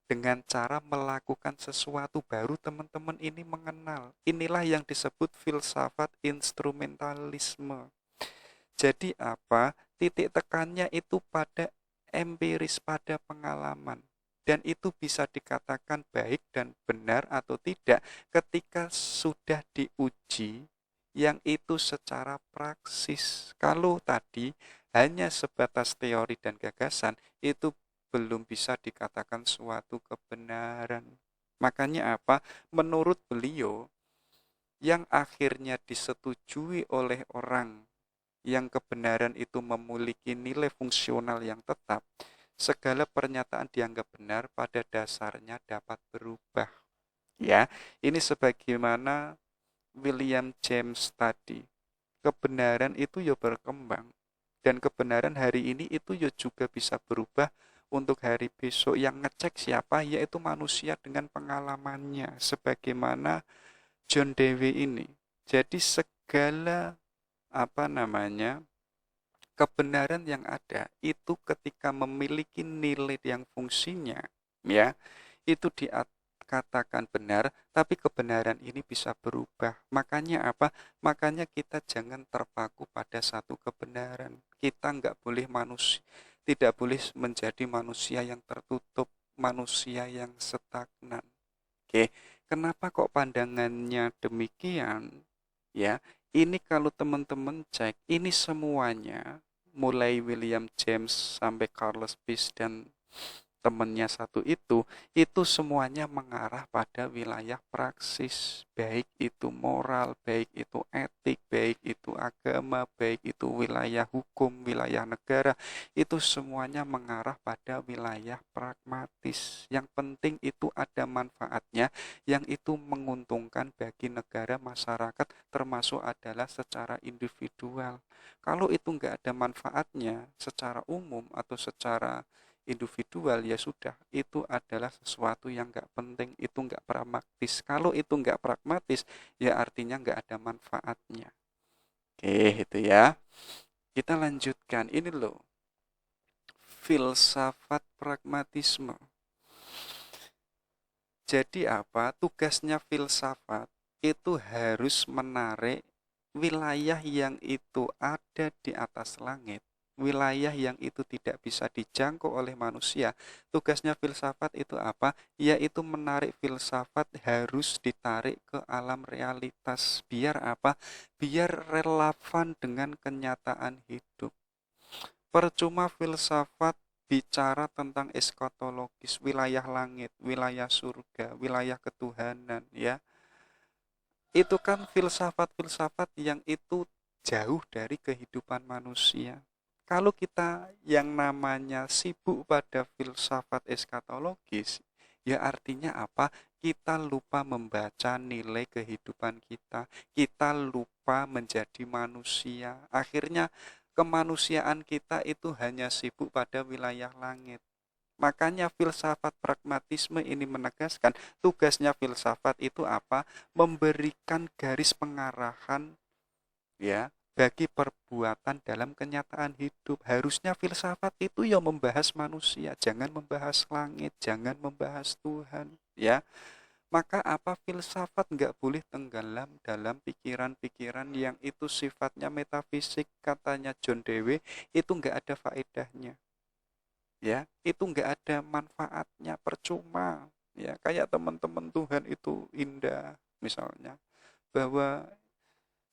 Dengan cara melakukan sesuatu baru teman-teman ini mengenal. Inilah yang disebut filsafat instrumentalisme. Jadi apa? Titik tekannya itu pada empiris, pada pengalaman. Dan itu bisa dikatakan baik dan benar atau tidak ketika sudah diuji yang itu secara praksis. Kalau tadi hanya sebatas teori dan gagasan, itu belum bisa dikatakan suatu kebenaran. Makanya apa? Menurut beliau, yang akhirnya disetujui oleh orang yang kebenaran itu memiliki nilai fungsional yang tetap, segala pernyataan dianggap benar pada dasarnya dapat berubah. Ya, ini sebagaimana William James tadi. Kebenaran itu ya berkembang dan kebenaran hari ini itu ya juga bisa berubah untuk hari besok. Yang ngecek siapa? Yaitu manusia dengan pengalamannya sebagaimana John Dewey ini. Jadi segala kebenaran yang ada itu ketika memiliki nilai yang fungsinya, ya, itu dikatakan benar, tapi kebenaran ini bisa berubah. Makanya apa? Makanya kita jangan terpaku pada satu kebenaran. Kita tidak boleh menjadi manusia yang tertutup, manusia yang stagnan. Oke, kenapa kok pandangannya demikian? Ya, ini kalau teman-teman cek, ini semuanya mulai William James sampai Carlos Peace dan temannya satu itu semuanya mengarah pada wilayah praksis, baik itu moral, baik itu etik, baik itu agama, baik itu wilayah hukum, wilayah negara, itu semuanya mengarah pada wilayah pragmatis. Yang penting itu ada manfaatnya, yang itu menguntungkan bagi negara, masyarakat, termasuk adalah secara individual. Kalau itu nggak ada manfaatnya secara umum atau secara individual, ya sudah, itu adalah sesuatu yang nggak penting, itu nggak pragmatis. Kalau itu nggak pragmatis, ya artinya nggak ada manfaatnya. Oke, itu ya. Kita lanjutkan, ini loh, filsafat pragmatisme. Jadi apa? Tugasnya filsafat itu harus menarik wilayah yang itu ada di atas langit, wilayah yang itu tidak bisa dijangkau oleh manusia. Tugasnya filsafat itu apa? Yaitu menarik filsafat harus ditarik ke alam realitas. Biar apa? Biar relevan dengan kenyataan hidup. Percuma filsafat bicara tentang eskatologis, wilayah langit, wilayah surga, wilayah ketuhanan, ya. Itu kan filsafat-filsafat yang itu jauh dari kehidupan manusia. Kalau kita yang namanya sibuk pada filsafat eskatologis, ya artinya apa? Kita lupa membaca nilai kehidupan kita. Kita lupa menjadi manusia. Akhirnya kemanusiaan kita itu hanya sibuk pada wilayah langit. Makanya filsafat pragmatisme ini menegaskan tugasnya filsafat itu apa? Memberikan garis pengarahan, ya, bagi perbuatan dalam kenyataan hidup. Harusnya filsafat itu ya membahas manusia, jangan membahas langit, jangan membahas Tuhan, ya. Maka apa, filsafat nggak boleh tenggelam dalam pikiran-pikiran yang itu sifatnya metafisik, katanya John Dewey, itu nggak ada faedahnya, ya, itu nggak ada manfaatnya, percuma, ya. Kayak teman-teman, Tuhan itu indah misalnya, bahwa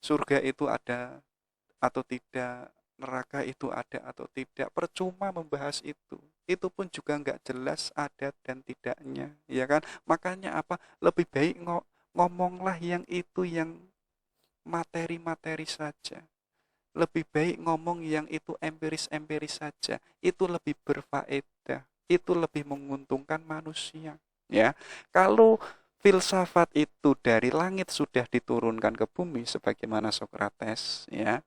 surga itu ada atau tidak, neraka itu ada atau tidak, percuma membahas itu pun juga nggak jelas ada dan tidaknya, ya kan. Makanya apa, lebih baik ngomonglah yang itu, yang materi-materi saja. Lebih baik ngomong yang itu empiris-empiris saja. Itu lebih berfaedah. Itu lebih menguntungkan manusia. Ya, kalau filsafat itu dari langit sudah diturunkan ke bumi sebagaimana Sokrates, ya,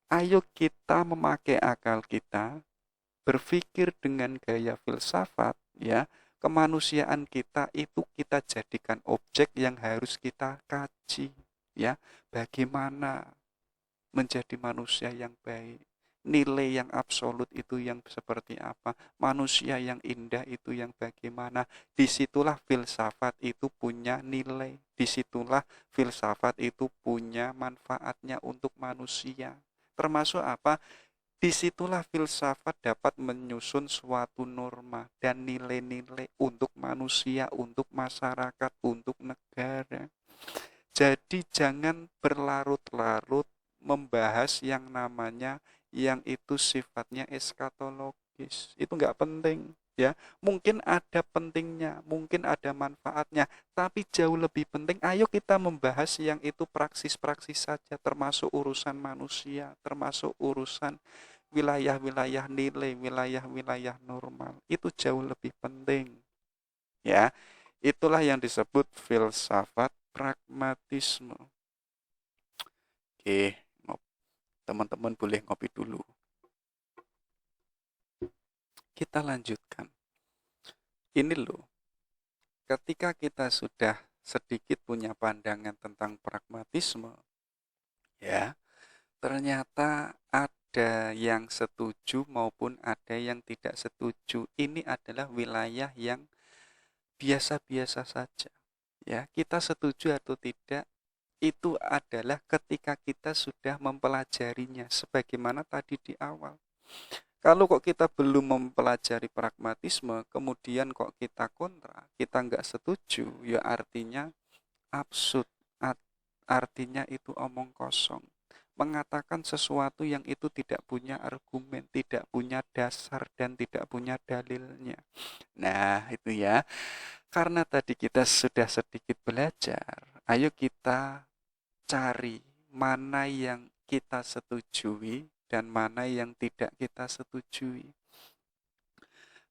Ayo kita memakai akal kita, berpikir dengan gaya filsafat, ya. Kemanusiaan kita itu kita jadikan objek yang harus kita kaji, ya. Bagaimana menjadi manusia yang baik, nilai yang absolut itu yang seperti apa, manusia yang indah itu yang bagaimana. Disitulah filsafat itu punya nilai, disitulah filsafat itu punya manfaatnya untuk manusia. Termasuk apa? Disitulah filsafat dapat menyusun suatu norma dan nilai-nilai untuk manusia, untuk masyarakat, untuk negara. Jadi jangan berlarut-larut membahas yang namanya yang itu sifatnya eskatologis. Itu nggak penting, ya. Mungkin ada pentingnya, mungkin ada manfaatnya, tapi jauh lebih penting ayo kita membahas yang itu praksis-praksis saja, termasuk urusan manusia, termasuk urusan wilayah-wilayah nilai, wilayah-wilayah normal. Itu jauh lebih penting, ya. Itulah yang disebut filsafat pragmatisme. Oke, teman-teman boleh ngopi dulu. Kita lanjutkan. Ini loh, ketika kita sudah sedikit punya pandangan tentang pragmatisme, ya, ternyata ada yang setuju maupun ada yang tidak setuju. Ini adalah wilayah yang biasa-biasa saja. Ya, kita setuju atau tidak itu adalah ketika kita sudah mempelajarinya sebagaimana tadi di awal. Kalau kok kita belum mempelajari pragmatisme, kemudian kok kita kontra, kita nggak setuju, ya artinya absurd, artinya itu omong kosong. Mengatakan sesuatu yang itu tidak punya argumen, tidak punya dasar, dan tidak punya dalilnya. Nah, itu ya. Karena tadi kita sudah sedikit belajar, ayo kita cari mana yang kita setujui dan mana yang tidak kita setujui.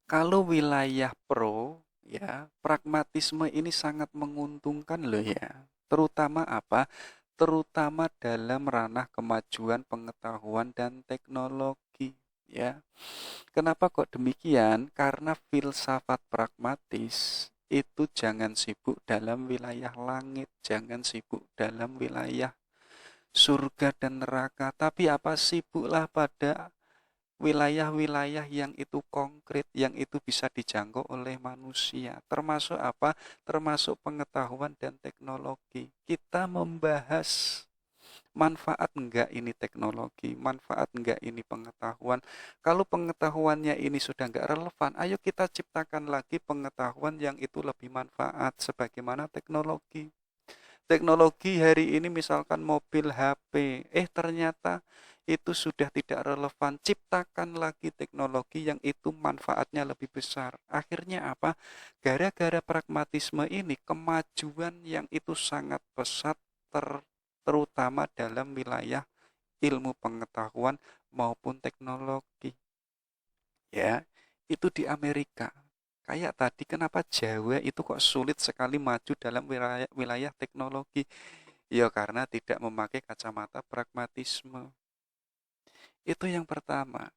Kalau wilayah pro, ya, pragmatisme ini sangat menguntungkan loh ya. Terutama apa? Terutama dalam ranah kemajuan pengetahuan dan teknologi, ya. Kenapa kok demikian? Karena filsafat pragmatis itu jangan sibuk dalam wilayah langit, jangan sibuk dalam wilayah surga dan neraka, tapi apa sibuklah pada wilayah-wilayah yang itu konkret, yang itu bisa dijangkau oleh manusia. Termasuk apa? Termasuk pengetahuan dan teknologi. Kita membahas manfaat enggak ini teknologi, manfaat enggak ini pengetahuan. Kalau pengetahuannya ini sudah enggak relevan, ayo kita ciptakan lagi pengetahuan yang itu lebih manfaat sebagaimana teknologi. Teknologi hari ini misalkan mobil HP, ternyata itu sudah tidak relevan. Ciptakan lagi teknologi yang itu manfaatnya lebih besar. Akhirnya apa? Gara-gara pragmatisme ini, kemajuan yang itu sangat pesat terutama dalam wilayah ilmu pengetahuan maupun teknologi. Ya, itu di Amerika. Kayak tadi kenapa Jawa itu kok sulit sekali maju dalam wilayah teknologi? Ya karena tidak memakai kacamata pragmatisme. Itu yang pertama.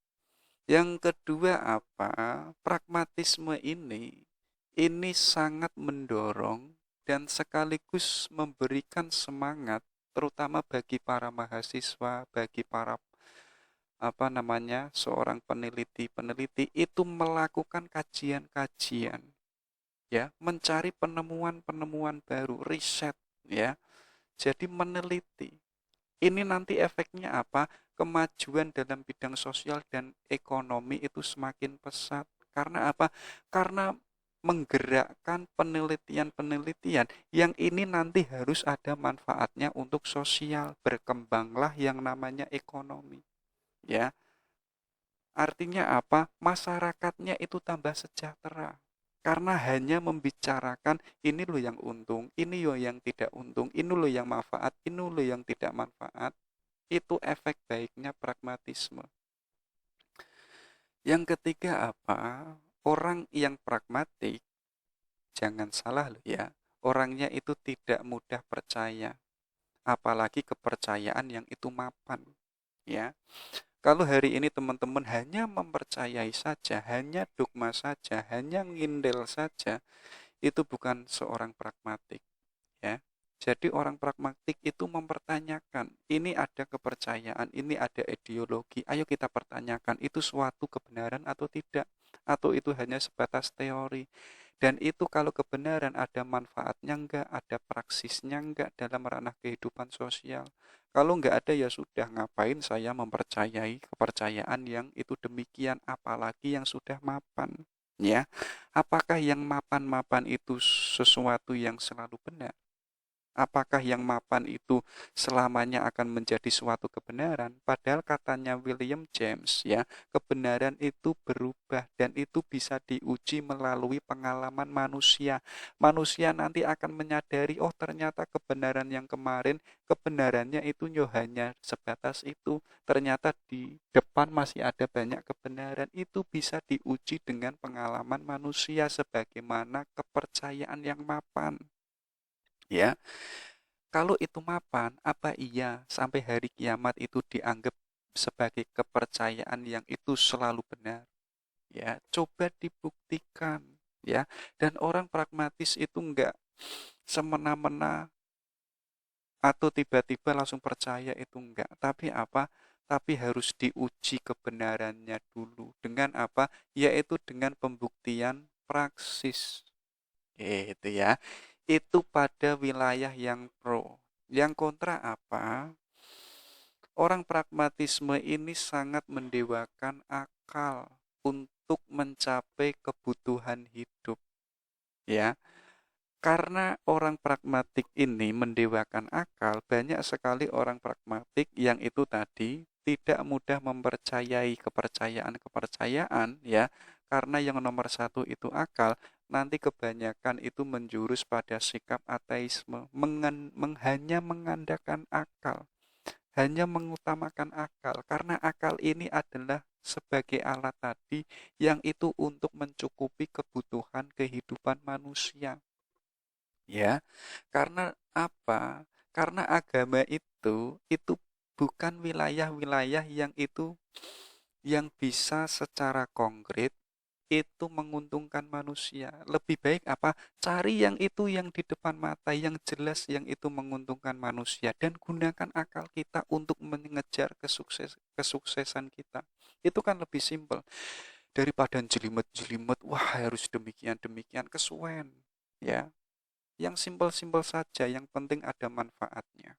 Yang kedua apa? Pragmatisme ini sangat mendorong dan sekaligus memberikan semangat terutama bagi para mahasiswa, bagi para seorang peneliti-peneliti itu melakukan kajian-kajian, ya, mencari penemuan-penemuan baru, riset, ya. Jadi meneliti. Ini nanti efeknya apa? Kemajuan dalam bidang sosial dan ekonomi itu semakin pesat. Karena apa? Karena menggerakkan penelitian-penelitian yang ini nanti harus ada manfaatnya untuk sosial. Berkembanglah yang namanya ekonomi. Ya, artinya apa? Masyarakatnya itu tambah sejahtera. Karena hanya membicarakan ini loh yang untung, ini loh yang tidak untung, ini loh yang manfaat, ini loh yang tidak manfaat. Itu efek baiknya pragmatisme. Yang ketiga apa? Orang yang pragmatik, jangan salah loh ya, orangnya itu tidak mudah percaya. Apalagi kepercayaan yang itu mapan. ya. Kalau hari ini teman-teman hanya mempercayai saja, hanya dogma saja, hanya ngindel saja, itu bukan seorang pragmatik, ya. Jadi orang pragmatik itu mempertanyakan, ini ada kepercayaan, ini ada ideologi, ayo kita pertanyakan, itu suatu kebenaran atau tidak, atau itu hanya sebatas teori. Dan itu kalau kebenaran ada manfaatnya enggak, ada praksisnya enggak dalam ranah kehidupan sosial. Kalau enggak ada ya sudah, ngapain saya mempercayai kepercayaan yang itu demikian, apalagi yang sudah mapan. Ya, apakah yang mapan-mapan itu sesuatu yang selalu benar? Apakah yang mapan itu selamanya akan menjadi suatu kebenaran? Padahal katanya William James, ya, kebenaran itu berubah dan itu bisa diuji melalui pengalaman manusia. Manusia nanti akan menyadari, oh ternyata kebenaran yang kemarin, kebenarannya itu hanya sebatas itu. Ternyata di depan masih ada banyak kebenaran. Itu bisa diuji dengan pengalaman manusia sebagaimana kepercayaan yang mapan. Ya, kalau itu mapan, apa iya sampai hari kiamat itu dianggap sebagai kepercayaan yang itu selalu benar? Ya, coba dibuktikan, ya. Dan orang pragmatis itu enggak semena-mena atau tiba-tiba langsung percaya, itu enggak. Tapi apa? Tapi harus diuji kebenarannya dulu. Dengan apa? Yaitu dengan pembuktian praksis. Itu ya. Itu pada wilayah yang pro. Yang kontra apa? Orang pragmatisme ini sangat mendewakan akal untuk mencapai kebutuhan hidup, ya. Karena orang pragmatik ini mendewakan akal, banyak sekali orang pragmatik yang itu tadi tidak mudah mempercayai kepercayaan-kepercayaan, ya. Karena yang nomor satu itu akal, nanti kebanyakan itu menjurus pada sikap ateisme, hanya mengandalkan akal, hanya mengutamakan akal, karena akal ini adalah sebagai alat tadi yang itu untuk mencukupi kebutuhan kehidupan manusia. Ya, karena apa? Karena agama itu bukan wilayah-wilayah yang itu yang bisa secara konkret itu menguntungkan manusia. Lebih baik apa? Cari yang itu yang di depan mata, yang jelas yang itu menguntungkan manusia dan gunakan akal kita untuk mengejar kesuksesan kita. Itu kan lebih simpel daripada jelimet-jelimet, wah harus demikian-demikian kesuwen. Ya, yang simpel-simpel saja, yang penting ada manfaatnya.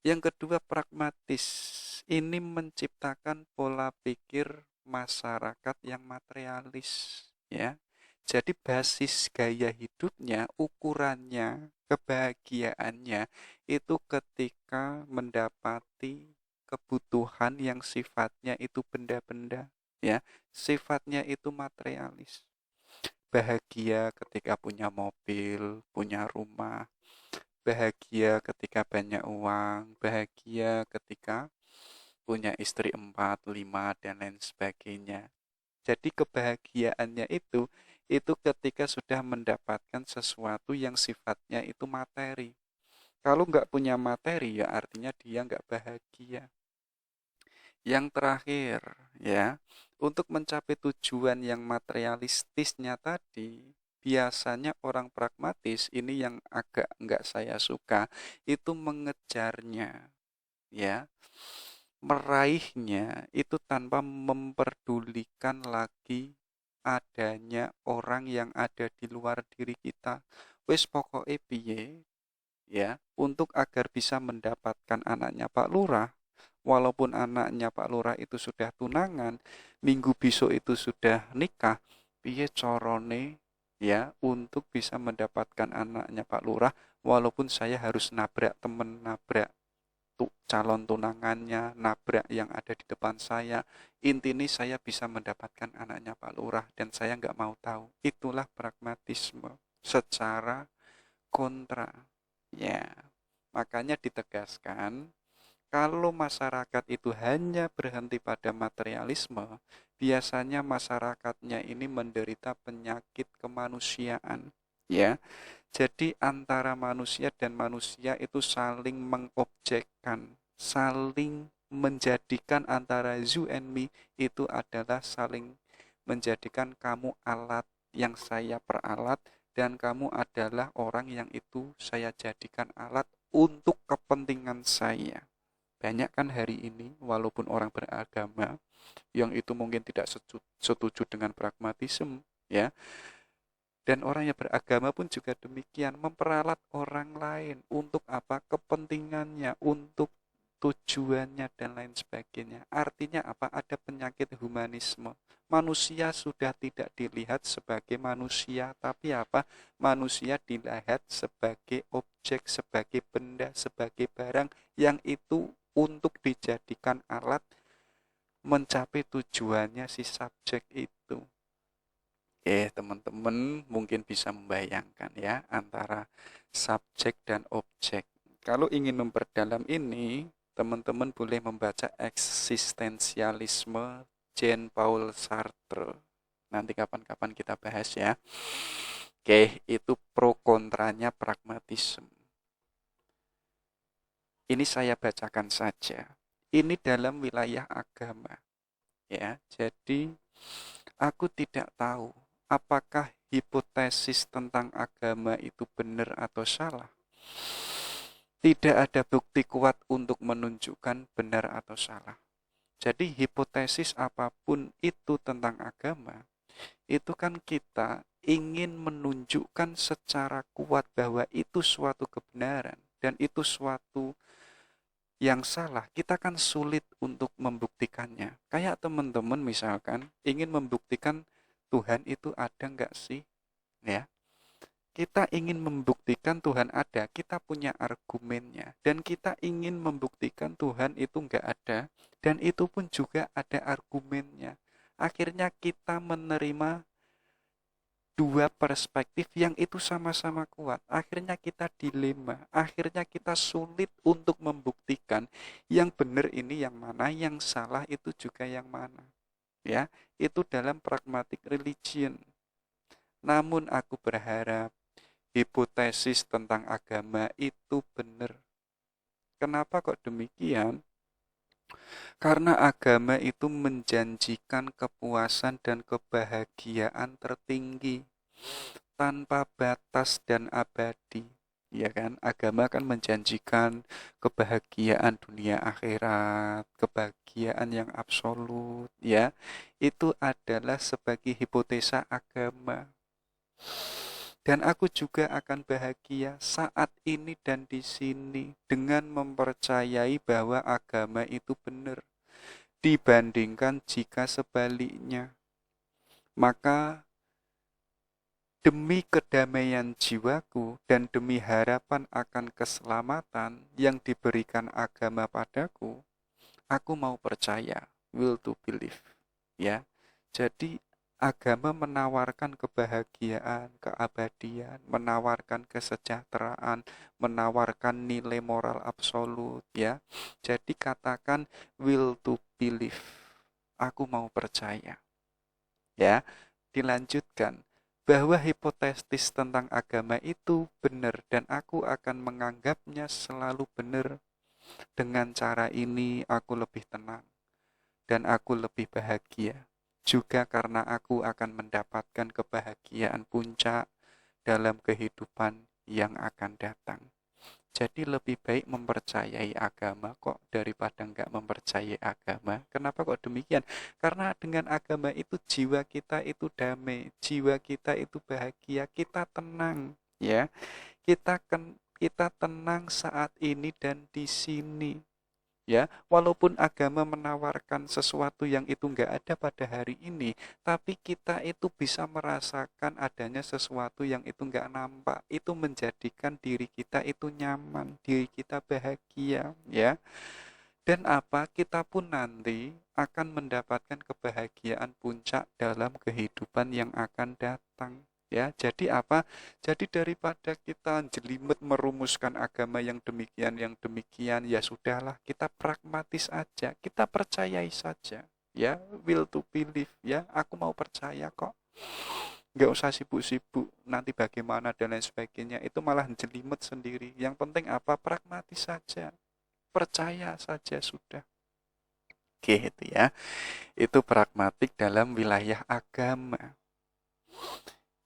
Yang kedua, pragmatis. Ini menciptakan pola pikir masyarakat yang materialis, ya. Jadi basis gaya hidupnya, ukurannya, kebahagiaannya itu ketika mendapati kebutuhan yang sifatnya itu benda-benda, ya. Sifatnya itu materialis. Bahagia ketika punya mobil, punya rumah, bahagia ketika banyak uang, bahagia ketika punya istri 4, 5, dan lain sebagainya. Jadi kebahagiaannya itu ketika sudah mendapatkan sesuatu yang sifatnya itu materi. Kalau nggak punya materi ya artinya dia nggak bahagia. Yang terakhir, ya, untuk mencapai tujuan yang materialistisnya tadi, biasanya orang pragmatis ini yang agak nggak saya suka, itu mengejarnya, ya, meraihnya itu tanpa memperdulikan lagi adanya orang yang ada di luar diri kita. Wes pokoknya piye, ya, untuk agar bisa mendapatkan anaknya Pak Lurah, walaupun anaknya Pak Lurah itu sudah tunangan, minggu besok itu sudah nikah, piye corone, ya, untuk bisa mendapatkan anaknya Pak Lurah, walaupun saya harus nabrak temen, nabrak calon tunangannya, nabrak yang ada di depan saya, intinya saya bisa mendapatkan anaknya Pak Lurah dan saya nggak mau tahu. Itulah pragmatisme secara kontra. Ya, makanya ditegaskan kalau masyarakat itu hanya berhenti pada materialisme, biasanya masyarakatnya ini menderita penyakit kemanusiaan. Ya, jadi antara manusia dan manusia itu saling mengobjekkan, saling menjadikan antara you and me itu adalah saling menjadikan kamu alat yang saya peralat dan kamu adalah orang yang itu saya jadikan alat untuk kepentingan saya. Banyak kan hari ini walaupun orang beragama yang itu mungkin tidak setuju dengan pragmatisme, ya, dan orang yang beragama pun juga demikian, memperalat orang lain untuk apa? Kepentingannya, untuk tujuannya dan lain sebagainya. Artinya apa? Ada penyakit humanisme. Manusia sudah tidak dilihat sebagai manusia, tapi apa? Manusia dilihat sebagai objek, sebagai benda, sebagai barang yang itu untuk dijadikan alat mencapai tujuannya si subjek itu. Teman-teman mungkin bisa membayangkan ya antara subjek dan objek. Kalau ingin memperdalam ini, teman-teman boleh membaca eksistensialisme Jean-Paul Sartre. Nanti kapan-kapan kita bahas ya. Itu pro kontranya pragmatisme. Ini saya bacakan saja. Ini dalam wilayah agama. Ya, jadi aku tidak tahu apakah hipotesis tentang agama itu benar atau salah. Tidak ada bukti kuat untuk menunjukkan benar atau salah. Jadi hipotesis apapun itu tentang agama, itu kan kita ingin menunjukkan secara kuat bahwa itu suatu kebenaran dan itu suatu yang salah. Kita kan sulit untuk membuktikannya. Kayak teman-teman misalkan ingin membuktikan Tuhan itu ada nggak sih? Ya, kita ingin membuktikan Tuhan ada, kita punya argumennya. Dan kita ingin membuktikan Tuhan itu nggak ada, dan itu pun juga ada argumennya. Akhirnya kita menerima dua perspektif yang itu sama-sama kuat. Akhirnya kita dilema, akhirnya kita sulit untuk membuktikan yang benar ini yang mana, yang salah itu juga yang mana. Ya, itu dalam pragmatic religion. Namun aku berharap hipotesis tentang agama itu benar. Kenapa kok demikian? Karena agama itu menjanjikan kepuasan dan kebahagiaan tertinggi tanpa batas dan abadi. Ya kan, agama kan menjanjikan kebahagiaan dunia akhirat, kebahagiaan yang absolut, ya. Itu adalah sebagai hipotesa agama. Dan aku juga akan bahagia saat ini dan di sini dengan mempercayai bahwa agama itu benar dibandingkan jika sebaliknya. Maka demi kedamaian jiwaku dan demi harapan akan keselamatan yang diberikan agama padaku, aku mau percaya, will to believe. Ya. Jadi agama menawarkan kebahagiaan, keabadian, menawarkan kesejahteraan, menawarkan nilai moral absolut, ya. Jadi katakan will to believe. Aku mau percaya. Ya, dilanjutkan bahwa hipotesis tentang agama itu benar dan aku akan menganggapnya selalu benar. Dengan cara ini aku lebih tenang dan aku lebih bahagia. Juga karena aku akan mendapatkan kebahagiaan puncak dalam kehidupan yang akan datang. Jadi lebih baik mempercayai agama kok daripada enggak mempercayai agama. Kenapa kok demikian? Karena dengan agama itu jiwa kita itu damai, jiwa kita itu bahagia, kita tenang, ya. Kita tenang saat ini dan di sini. Ya, walaupun agama menawarkan sesuatu yang itu enggak ada pada hari ini, tapi kita itu bisa merasakan adanya sesuatu yang itu enggak nampak. Itu menjadikan diri kita itu nyaman, diri kita bahagia, ya. Dan apa? Kita pun nanti akan mendapatkan kebahagiaan puncak dalam kehidupan yang akan datang. Ya, jadi apa? Jadi daripada kita jelimet merumuskan agama yang demikian, ya sudahlah, kita pragmatis aja, kita percayai saja. Ya, will to believe, ya, aku mau percaya kok. Nggak usah sibuk-sibuk, nanti bagaimana dan lain sebagainya, itu malah jelimet sendiri. Yang penting apa? Pragmatis saja, percaya saja sudah. Oke, itu ya. Itu pragmatik dalam wilayah agama.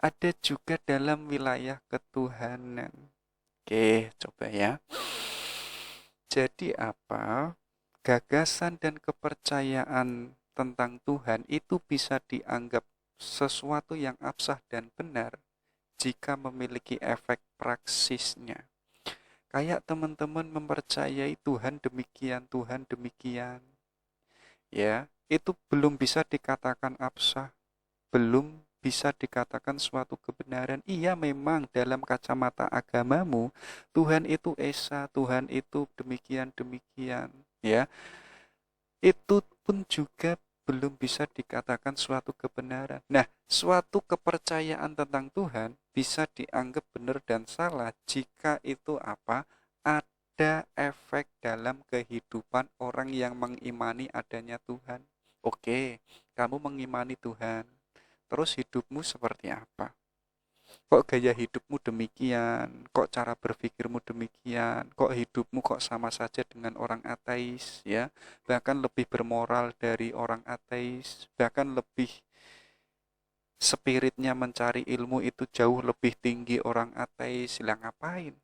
Ada juga dalam wilayah ketuhanan. Oke, coba ya. Jadi apa? Gagasan dan kepercayaan tentang Tuhan itu bisa dianggap sesuatu yang absah dan benar jika memiliki efek praksisnya. Kayak teman-teman mempercayai Tuhan demikian, ya, itu belum bisa dikatakan absah, belum bisa dikatakan suatu kebenaran. Iya, memang dalam kacamata agamamu Tuhan itu esa, Tuhan itu demikian, ya. Itu pun juga belum bisa dikatakan suatu kebenaran. Nah, suatu kepercayaan tentang Tuhan bisa dianggap benar dan salah jika itu apa? Ada efek dalam kehidupan orang yang mengimani adanya Tuhan. Oke, kamu mengimani Tuhan. Terus hidupmu seperti apa? Kok gaya hidupmu demikian? Kok cara berpikirmu demikian? Kok hidupmu kok sama saja dengan orang ateis, ya? Bahkan lebih bermoral dari orang ateis, bahkan lebih spiritnya mencari ilmu itu jauh lebih tinggi orang ateis. Lah ngapain?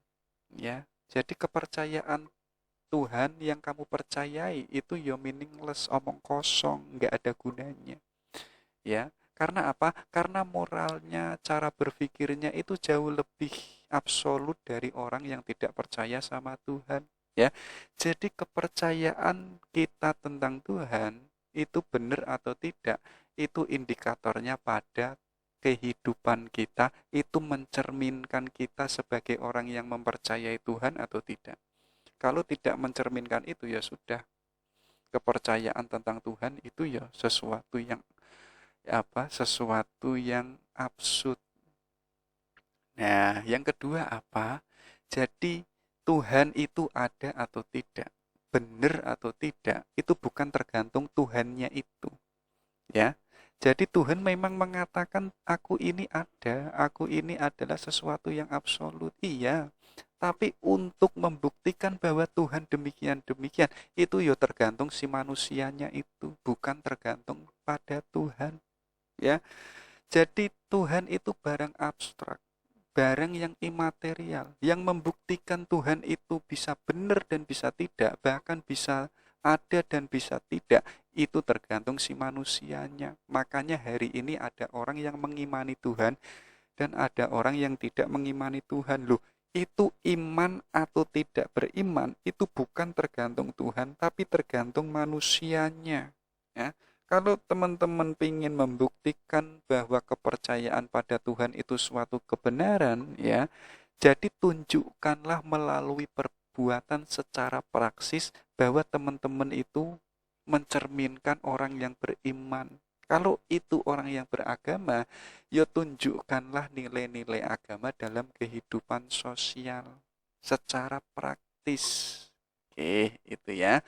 Ya. Jadi kepercayaan Tuhan yang kamu percayai itu ya meaningless, omong kosong, nggak ada gunanya. Ya, karena apa? Karena moralnya, cara berpikirnya itu jauh lebih absolut dari orang yang tidak percaya sama Tuhan, ya. Jadi kepercayaan kita tentang Tuhan itu benar atau tidak, itu indikatornya pada kehidupan kita, itu mencerminkan kita sebagai orang yang mempercayai Tuhan atau tidak. Kalau tidak mencerminkan itu, ya sudah, kepercayaan tentang Tuhan itu ya sesuatu yang sesuatu yang absurd. Nah, yang kedua apa? Jadi Tuhan itu ada atau tidak, benar atau tidak, itu bukan tergantung Tuhannya itu, ya. Jadi Tuhan memang mengatakan aku ini ada, aku ini adalah sesuatu yang absolut. Iya. Tapi untuk membuktikan bahwa Tuhan demikian, itu ya tergantung si manusianya itu, bukan tergantung pada Tuhan, ya. Jadi Tuhan itu barang abstrak, barang yang imaterial, yang membuktikan Tuhan itu bisa benar dan bisa tidak, bahkan bisa ada dan bisa tidak, itu tergantung si manusianya. Makanya hari ini ada orang yang mengimani Tuhan dan ada orang yang tidak mengimani Tuhan. Loh, itu iman atau tidak beriman itu bukan tergantung Tuhan, tapi tergantung manusianya. Ya, kalau teman-teman ingin membuktikan bahwa kepercayaan pada Tuhan itu suatu kebenaran, ya, jadi tunjukkanlah melalui perbuatan secara praksis bahwa teman-teman itu mencerminkan orang yang beriman. Kalau itu orang yang beragama, ya tunjukkanlah nilai-nilai agama dalam kehidupan sosial secara praktis. Oke, itu ya.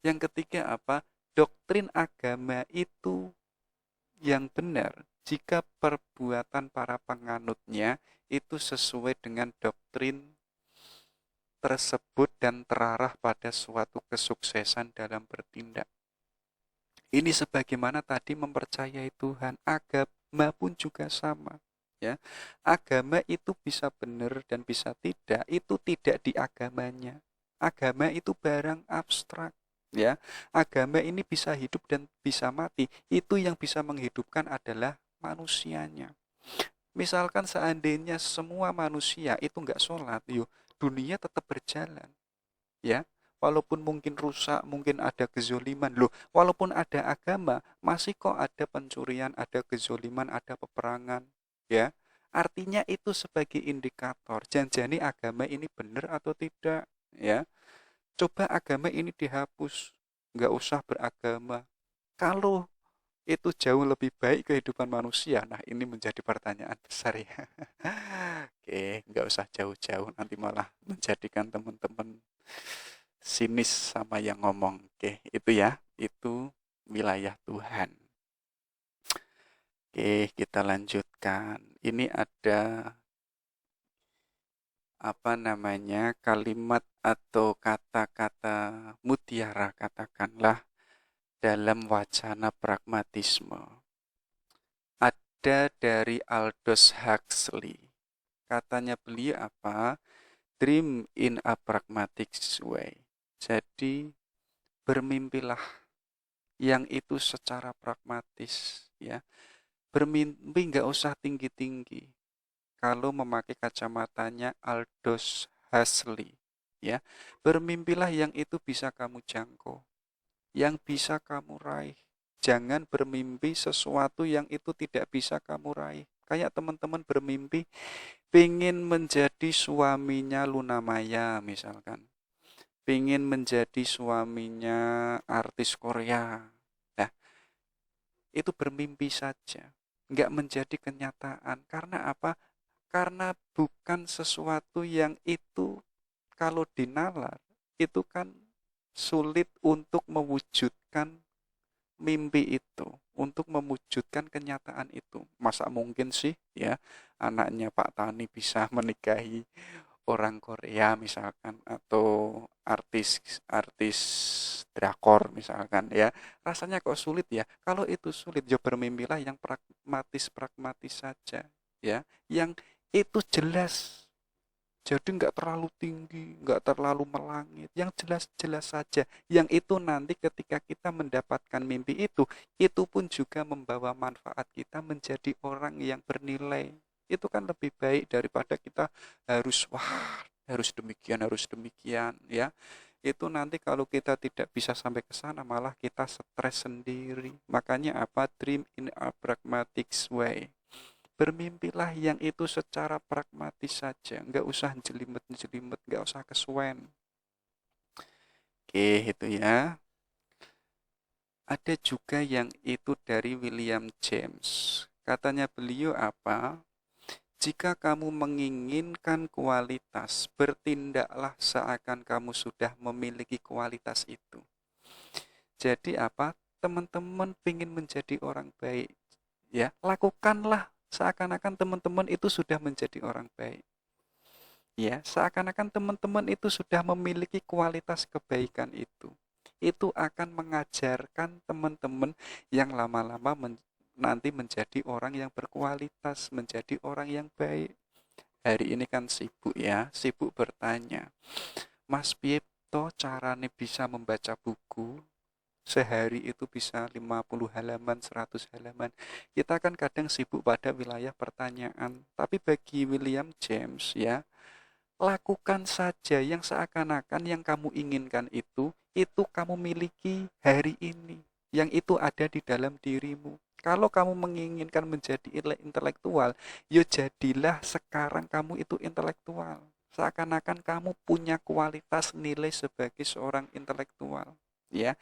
Yang ketiga apa? Doktrin agama itu yang benar jika perbuatan para penganutnya itu sesuai dengan doktrin tersebut dan terarah pada suatu kesuksesan dalam bertindak. Ini sebagaimana tadi mempercayai Tuhan, agama pun juga sama. Ya, agama itu bisa benar dan bisa tidak, itu tidak di agamanya. Agama itu barang abstrak. Ya, agama ini bisa hidup dan bisa mati. Itu yang bisa menghidupkan adalah manusianya. Misalkan seandainya semua manusia itu nggak sholat, yuk dunia tetap berjalan, ya. Walaupun mungkin rusak, mungkin ada kezoliman. Loh, walaupun ada agama, masih kok ada pencurian, ada kezoliman, ada peperangan, ya. Artinya itu sebagai indikator, janjani agama ini benar atau tidak, ya. Coba agama ini dihapus, nggak usah beragama. Kalau itu jauh lebih baik kehidupan manusia. Nah, ini menjadi pertanyaan besar ya. Oke, nggak usah jauh-jauh, nanti malah menjadikan teman-teman sinis sama yang ngomong. Oke, itu ya, itu wilayah Tuhan. Oke, kita lanjutkan. Ini ada apa namanya kalimat atau kata-kata mutiara katakanlah dalam wacana pragmatisme. Ada dari Aldous Huxley. Katanya beliau apa? Dream in a pragmatic way. Jadi bermimpilah yang itu secara pragmatis, ya. Bermimpi nggak usah tinggi-tinggi. Kalau memakai kacamatanya Aldous Huxley, ya. Bermimpilah yang itu bisa kamu jangkau, yang bisa kamu raih. Jangan bermimpi sesuatu yang itu tidak bisa kamu raih. Kayak teman-teman bermimpi pingin menjadi suaminya Luna Maya misalkan. Pingin menjadi suaminya artis Korea. Nah, itu bermimpi saja. Nggak menjadi kenyataan. Karena apa? Karena bukan sesuatu yang itu kalau dinalar, itu kan sulit untuk mewujudkan mimpi itu, untuk mewujudkan kenyataan itu. Masa mungkin sih ya anaknya Pak Tani bisa menikahi orang Korea misalkan, atau artis artis drakor misalkan ya. Rasanya kok sulit ya. Kalau itu sulit, ya bermimpilah yang pragmatis saja ya, yang itu jelas. Jadi nggak terlalu tinggi, nggak terlalu melangit, yang jelas-jelas saja. Yang itu nanti ketika kita mendapatkan mimpi itu pun juga membawa manfaat kita menjadi orang yang bernilai. Itu kan lebih baik daripada kita harus demikian ya. Itu nanti kalau kita tidak bisa sampai ke sana malah kita stres sendiri. Makanya apa? Dream in a pragmatic way. Bermimpilah yang itu secara pragmatis saja, nggak usah jelimet-jelimet, nggak usah kesuwen. Oke, itu ya. Ada juga yang itu dari William James. Katanya beliau apa? Jika kamu menginginkan kualitas, bertindaklah seakan kamu sudah memiliki kualitas itu. Jadi apa? Teman-teman ingin menjadi orang baik, ya, lakukanlah seakan-akan teman-teman itu sudah menjadi orang baik. Ya, seakan-akan teman-teman itu sudah memiliki kualitas kebaikan itu. Itu akan mengajarkan teman-teman yang lama-lama nanti menjadi orang yang berkualitas, menjadi orang yang baik. Hari ini kan sibuk ya, sibuk bertanya, Mas Piepto carane bisa membaca buku, sehari itu bisa 50 halaman, 100 halaman. Kita kan kadang sibuk pada wilayah pertanyaan. Tapi bagi William James ya, lakukan saja yang seakan-akan yang kamu inginkan itu kamu miliki hari ini. Yang itu ada di dalam dirimu. Kalau kamu menginginkan menjadi intelektual, ya jadilah sekarang kamu itu intelektual. Seakan-akan kamu punya kualitas nilai sebagai seorang intelektual. Ya,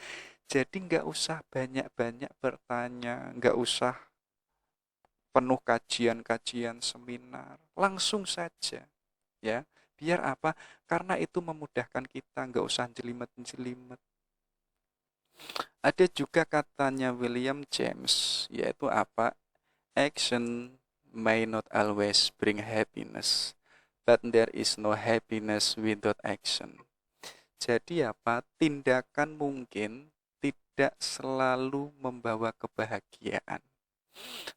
jadi nggak usah banyak-banyak bertanya, nggak usah penuh kajian-kajian seminar. Langsung saja, ya. Biar apa? Karena itu memudahkan kita, nggak usah jelimet-jelimet. Ada juga katanya William James, yaitu apa? Action may not always bring happiness, but there is no happiness without action. Jadi apa? Tindakan mungkin tidak selalu membawa kebahagiaan.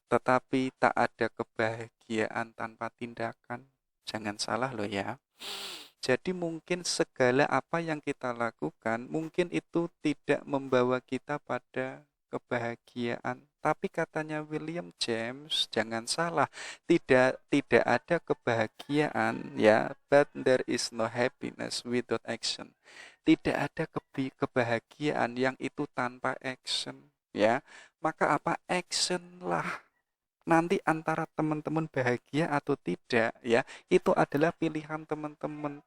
Tetapi tak ada kebahagiaan tanpa tindakan. Jangan salah loh ya. Jadi mungkin segala apa yang kita lakukan, mungkin itu tidak membawa kita pada kebahagiaan. Tapi katanya William James, jangan salah, tidak ada kebahagiaan ya, but there is no happiness without action. Tidak ada kebahagiaan yang itu tanpa action ya. Maka apa? Action lah. Nanti antara teman-teman bahagia atau tidak ya, itu adalah pilihan teman-teman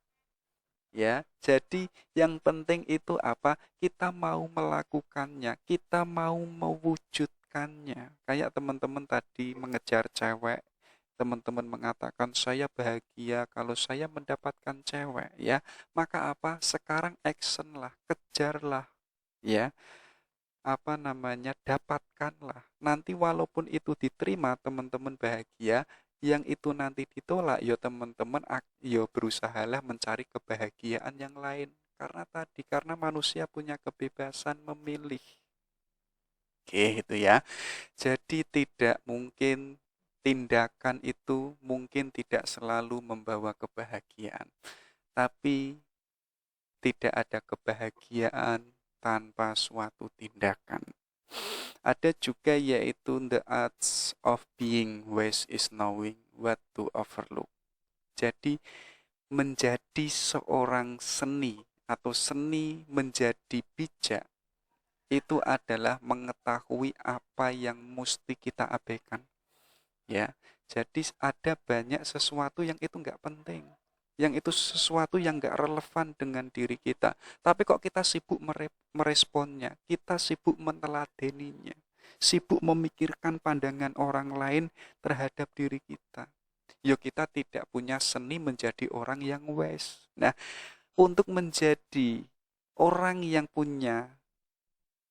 ya. Jadi yang penting itu apa? Kita mau melakukannya, kita mau mewujudkannya. Kayak teman-teman tadi mengejar cewek, teman-teman mengatakan saya bahagia kalau saya mendapatkan cewek ya. Maka apa? Sekarang action lah, kejarlah ya. Apa namanya? Dapatkanlah. Nanti walaupun itu diterima teman-teman bahagia, yang itu nanti ditolak, ya teman-teman ya berusahalah mencari kebahagiaan yang lain. Karena tadi, karena manusia punya kebebasan memilih. Oke, itu ya. Jadi tidak mungkin tindakan itu mungkin tidak selalu membawa kebahagiaan, tapi tidak ada kebahagiaan tanpa suatu tindakan. Ada juga yaitu the arts of being wise is knowing what to overlook. Jadi menjadi seorang seni atau seni menjadi bijak itu adalah mengetahui apa yang mesti kita abaikan. Ya, jadi ada banyak sesuatu yang itu nggak penting, yang itu sesuatu yang nggak relevan dengan diri kita. Tapi kok kita sibuk meresponnya, kita sibuk meneladeninya, sibuk memikirkan pandangan orang lain terhadap diri kita. Yo kita tidak punya seni menjadi orang yang wise. Nah, untuk menjadi orang yang punya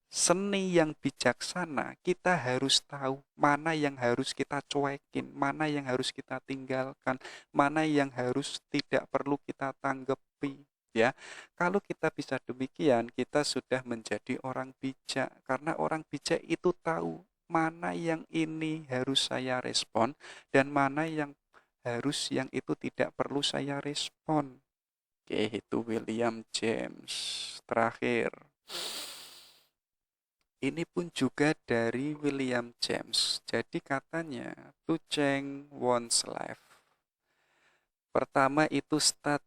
seni yang bijaksana, kita harus tahu mana yang harus kita cuekin, mana yang harus kita tinggalkan, mana yang harus tidak perlu kita tanggapi. Ya, kalau kita bisa demikian, kita sudah menjadi orang bijak. Karena orang bijak itu tahu mana yang ini harus saya respon dan mana yang itu tidak perlu saya respon. Oke, itu William James. Terakhir, ini pun juga dari William James. Jadi katanya, to change one's life. Pertama itu start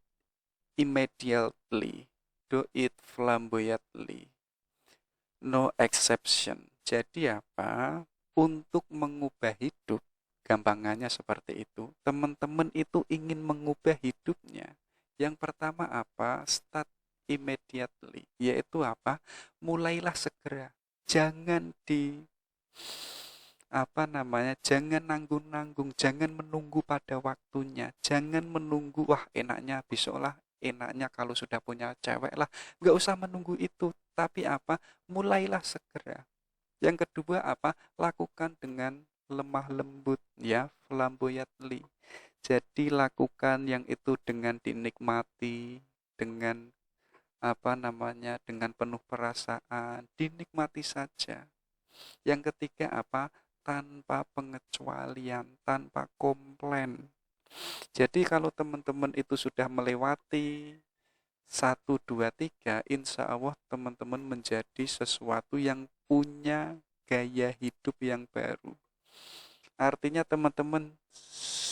immediately, do it flamboyantly, no exception. Jadi apa? Untuk mengubah hidup, gampangannya seperti itu. Teman-teman itu ingin mengubah hidupnya. Yang pertama apa? Start immediately. Yaitu apa? Mulailah segera. Jangan jangan nanggung-nanggung, jangan menunggu pada waktunya, jangan menunggu wah enaknya besok lah, enaknya kalau sudah punya cewek lah, nggak usah menunggu itu. Tapi apa, mulailah segera. Yang kedua apa, lakukan dengan lemah lembut, ya, flamboyantly. Jadi lakukan yang itu dengan dinikmati, dengan dengan penuh perasaan, dinikmati saja. Yang ketiga apa? Tanpa pengecualian, tanpa komplain. Jadi kalau teman-teman itu sudah melewati 1, 2, 3, insya Allah teman-teman menjadi sesuatu yang punya gaya hidup yang baru. Artinya teman-teman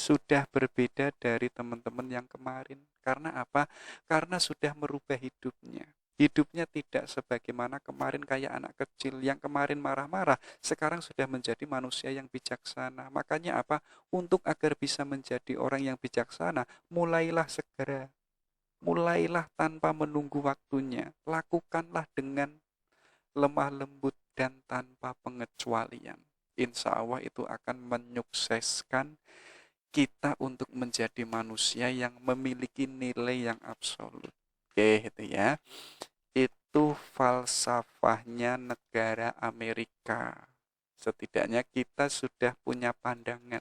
sudah berbeda dari teman-teman yang kemarin. Karena apa? Karena sudah merubah hidupnya. Hidupnya tidak sebagaimana kemarin kayak anak kecil yang kemarin marah-marah, sekarang sudah menjadi manusia yang bijaksana. Makanya apa? Untuk agar bisa menjadi orang yang bijaksana, mulailah segera. Mulailah tanpa menunggu waktunya. Lakukanlah dengan lemah lembut dan tanpa pengecualian. Insya Allah itu akan menyukseskan kita untuk menjadi manusia yang memiliki nilai yang absolut. Oke, itu ya. Itu falsafahnya negara Amerika. Setidaknya kita sudah punya pandangan.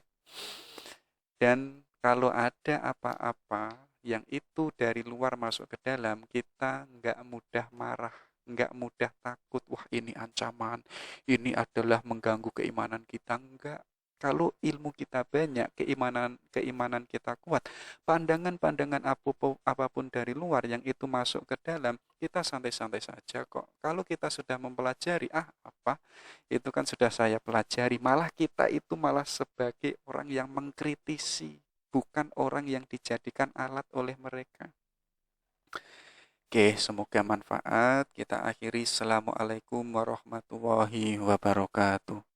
Dan kalau ada apa-apa yang itu dari luar masuk ke dalam, kita nggak mudah marah, nggak mudah takut. Wah, ini ancaman, ini adalah mengganggu keimanan kita. Enggak. Kalau ilmu kita banyak, keimanan kita kuat, pandangan-pandangan apapun dari luar yang itu masuk ke dalam, kita santai-santai saja kok. Kalau kita sudah mempelajari, itu kan sudah saya pelajari. Malah kita itu malah sebagai orang yang mengkritisi, bukan orang yang dijadikan alat oleh mereka. Oke, semoga manfaat. Kita akhiri. Assalamualaikum warahmatullahi wabarakatuh.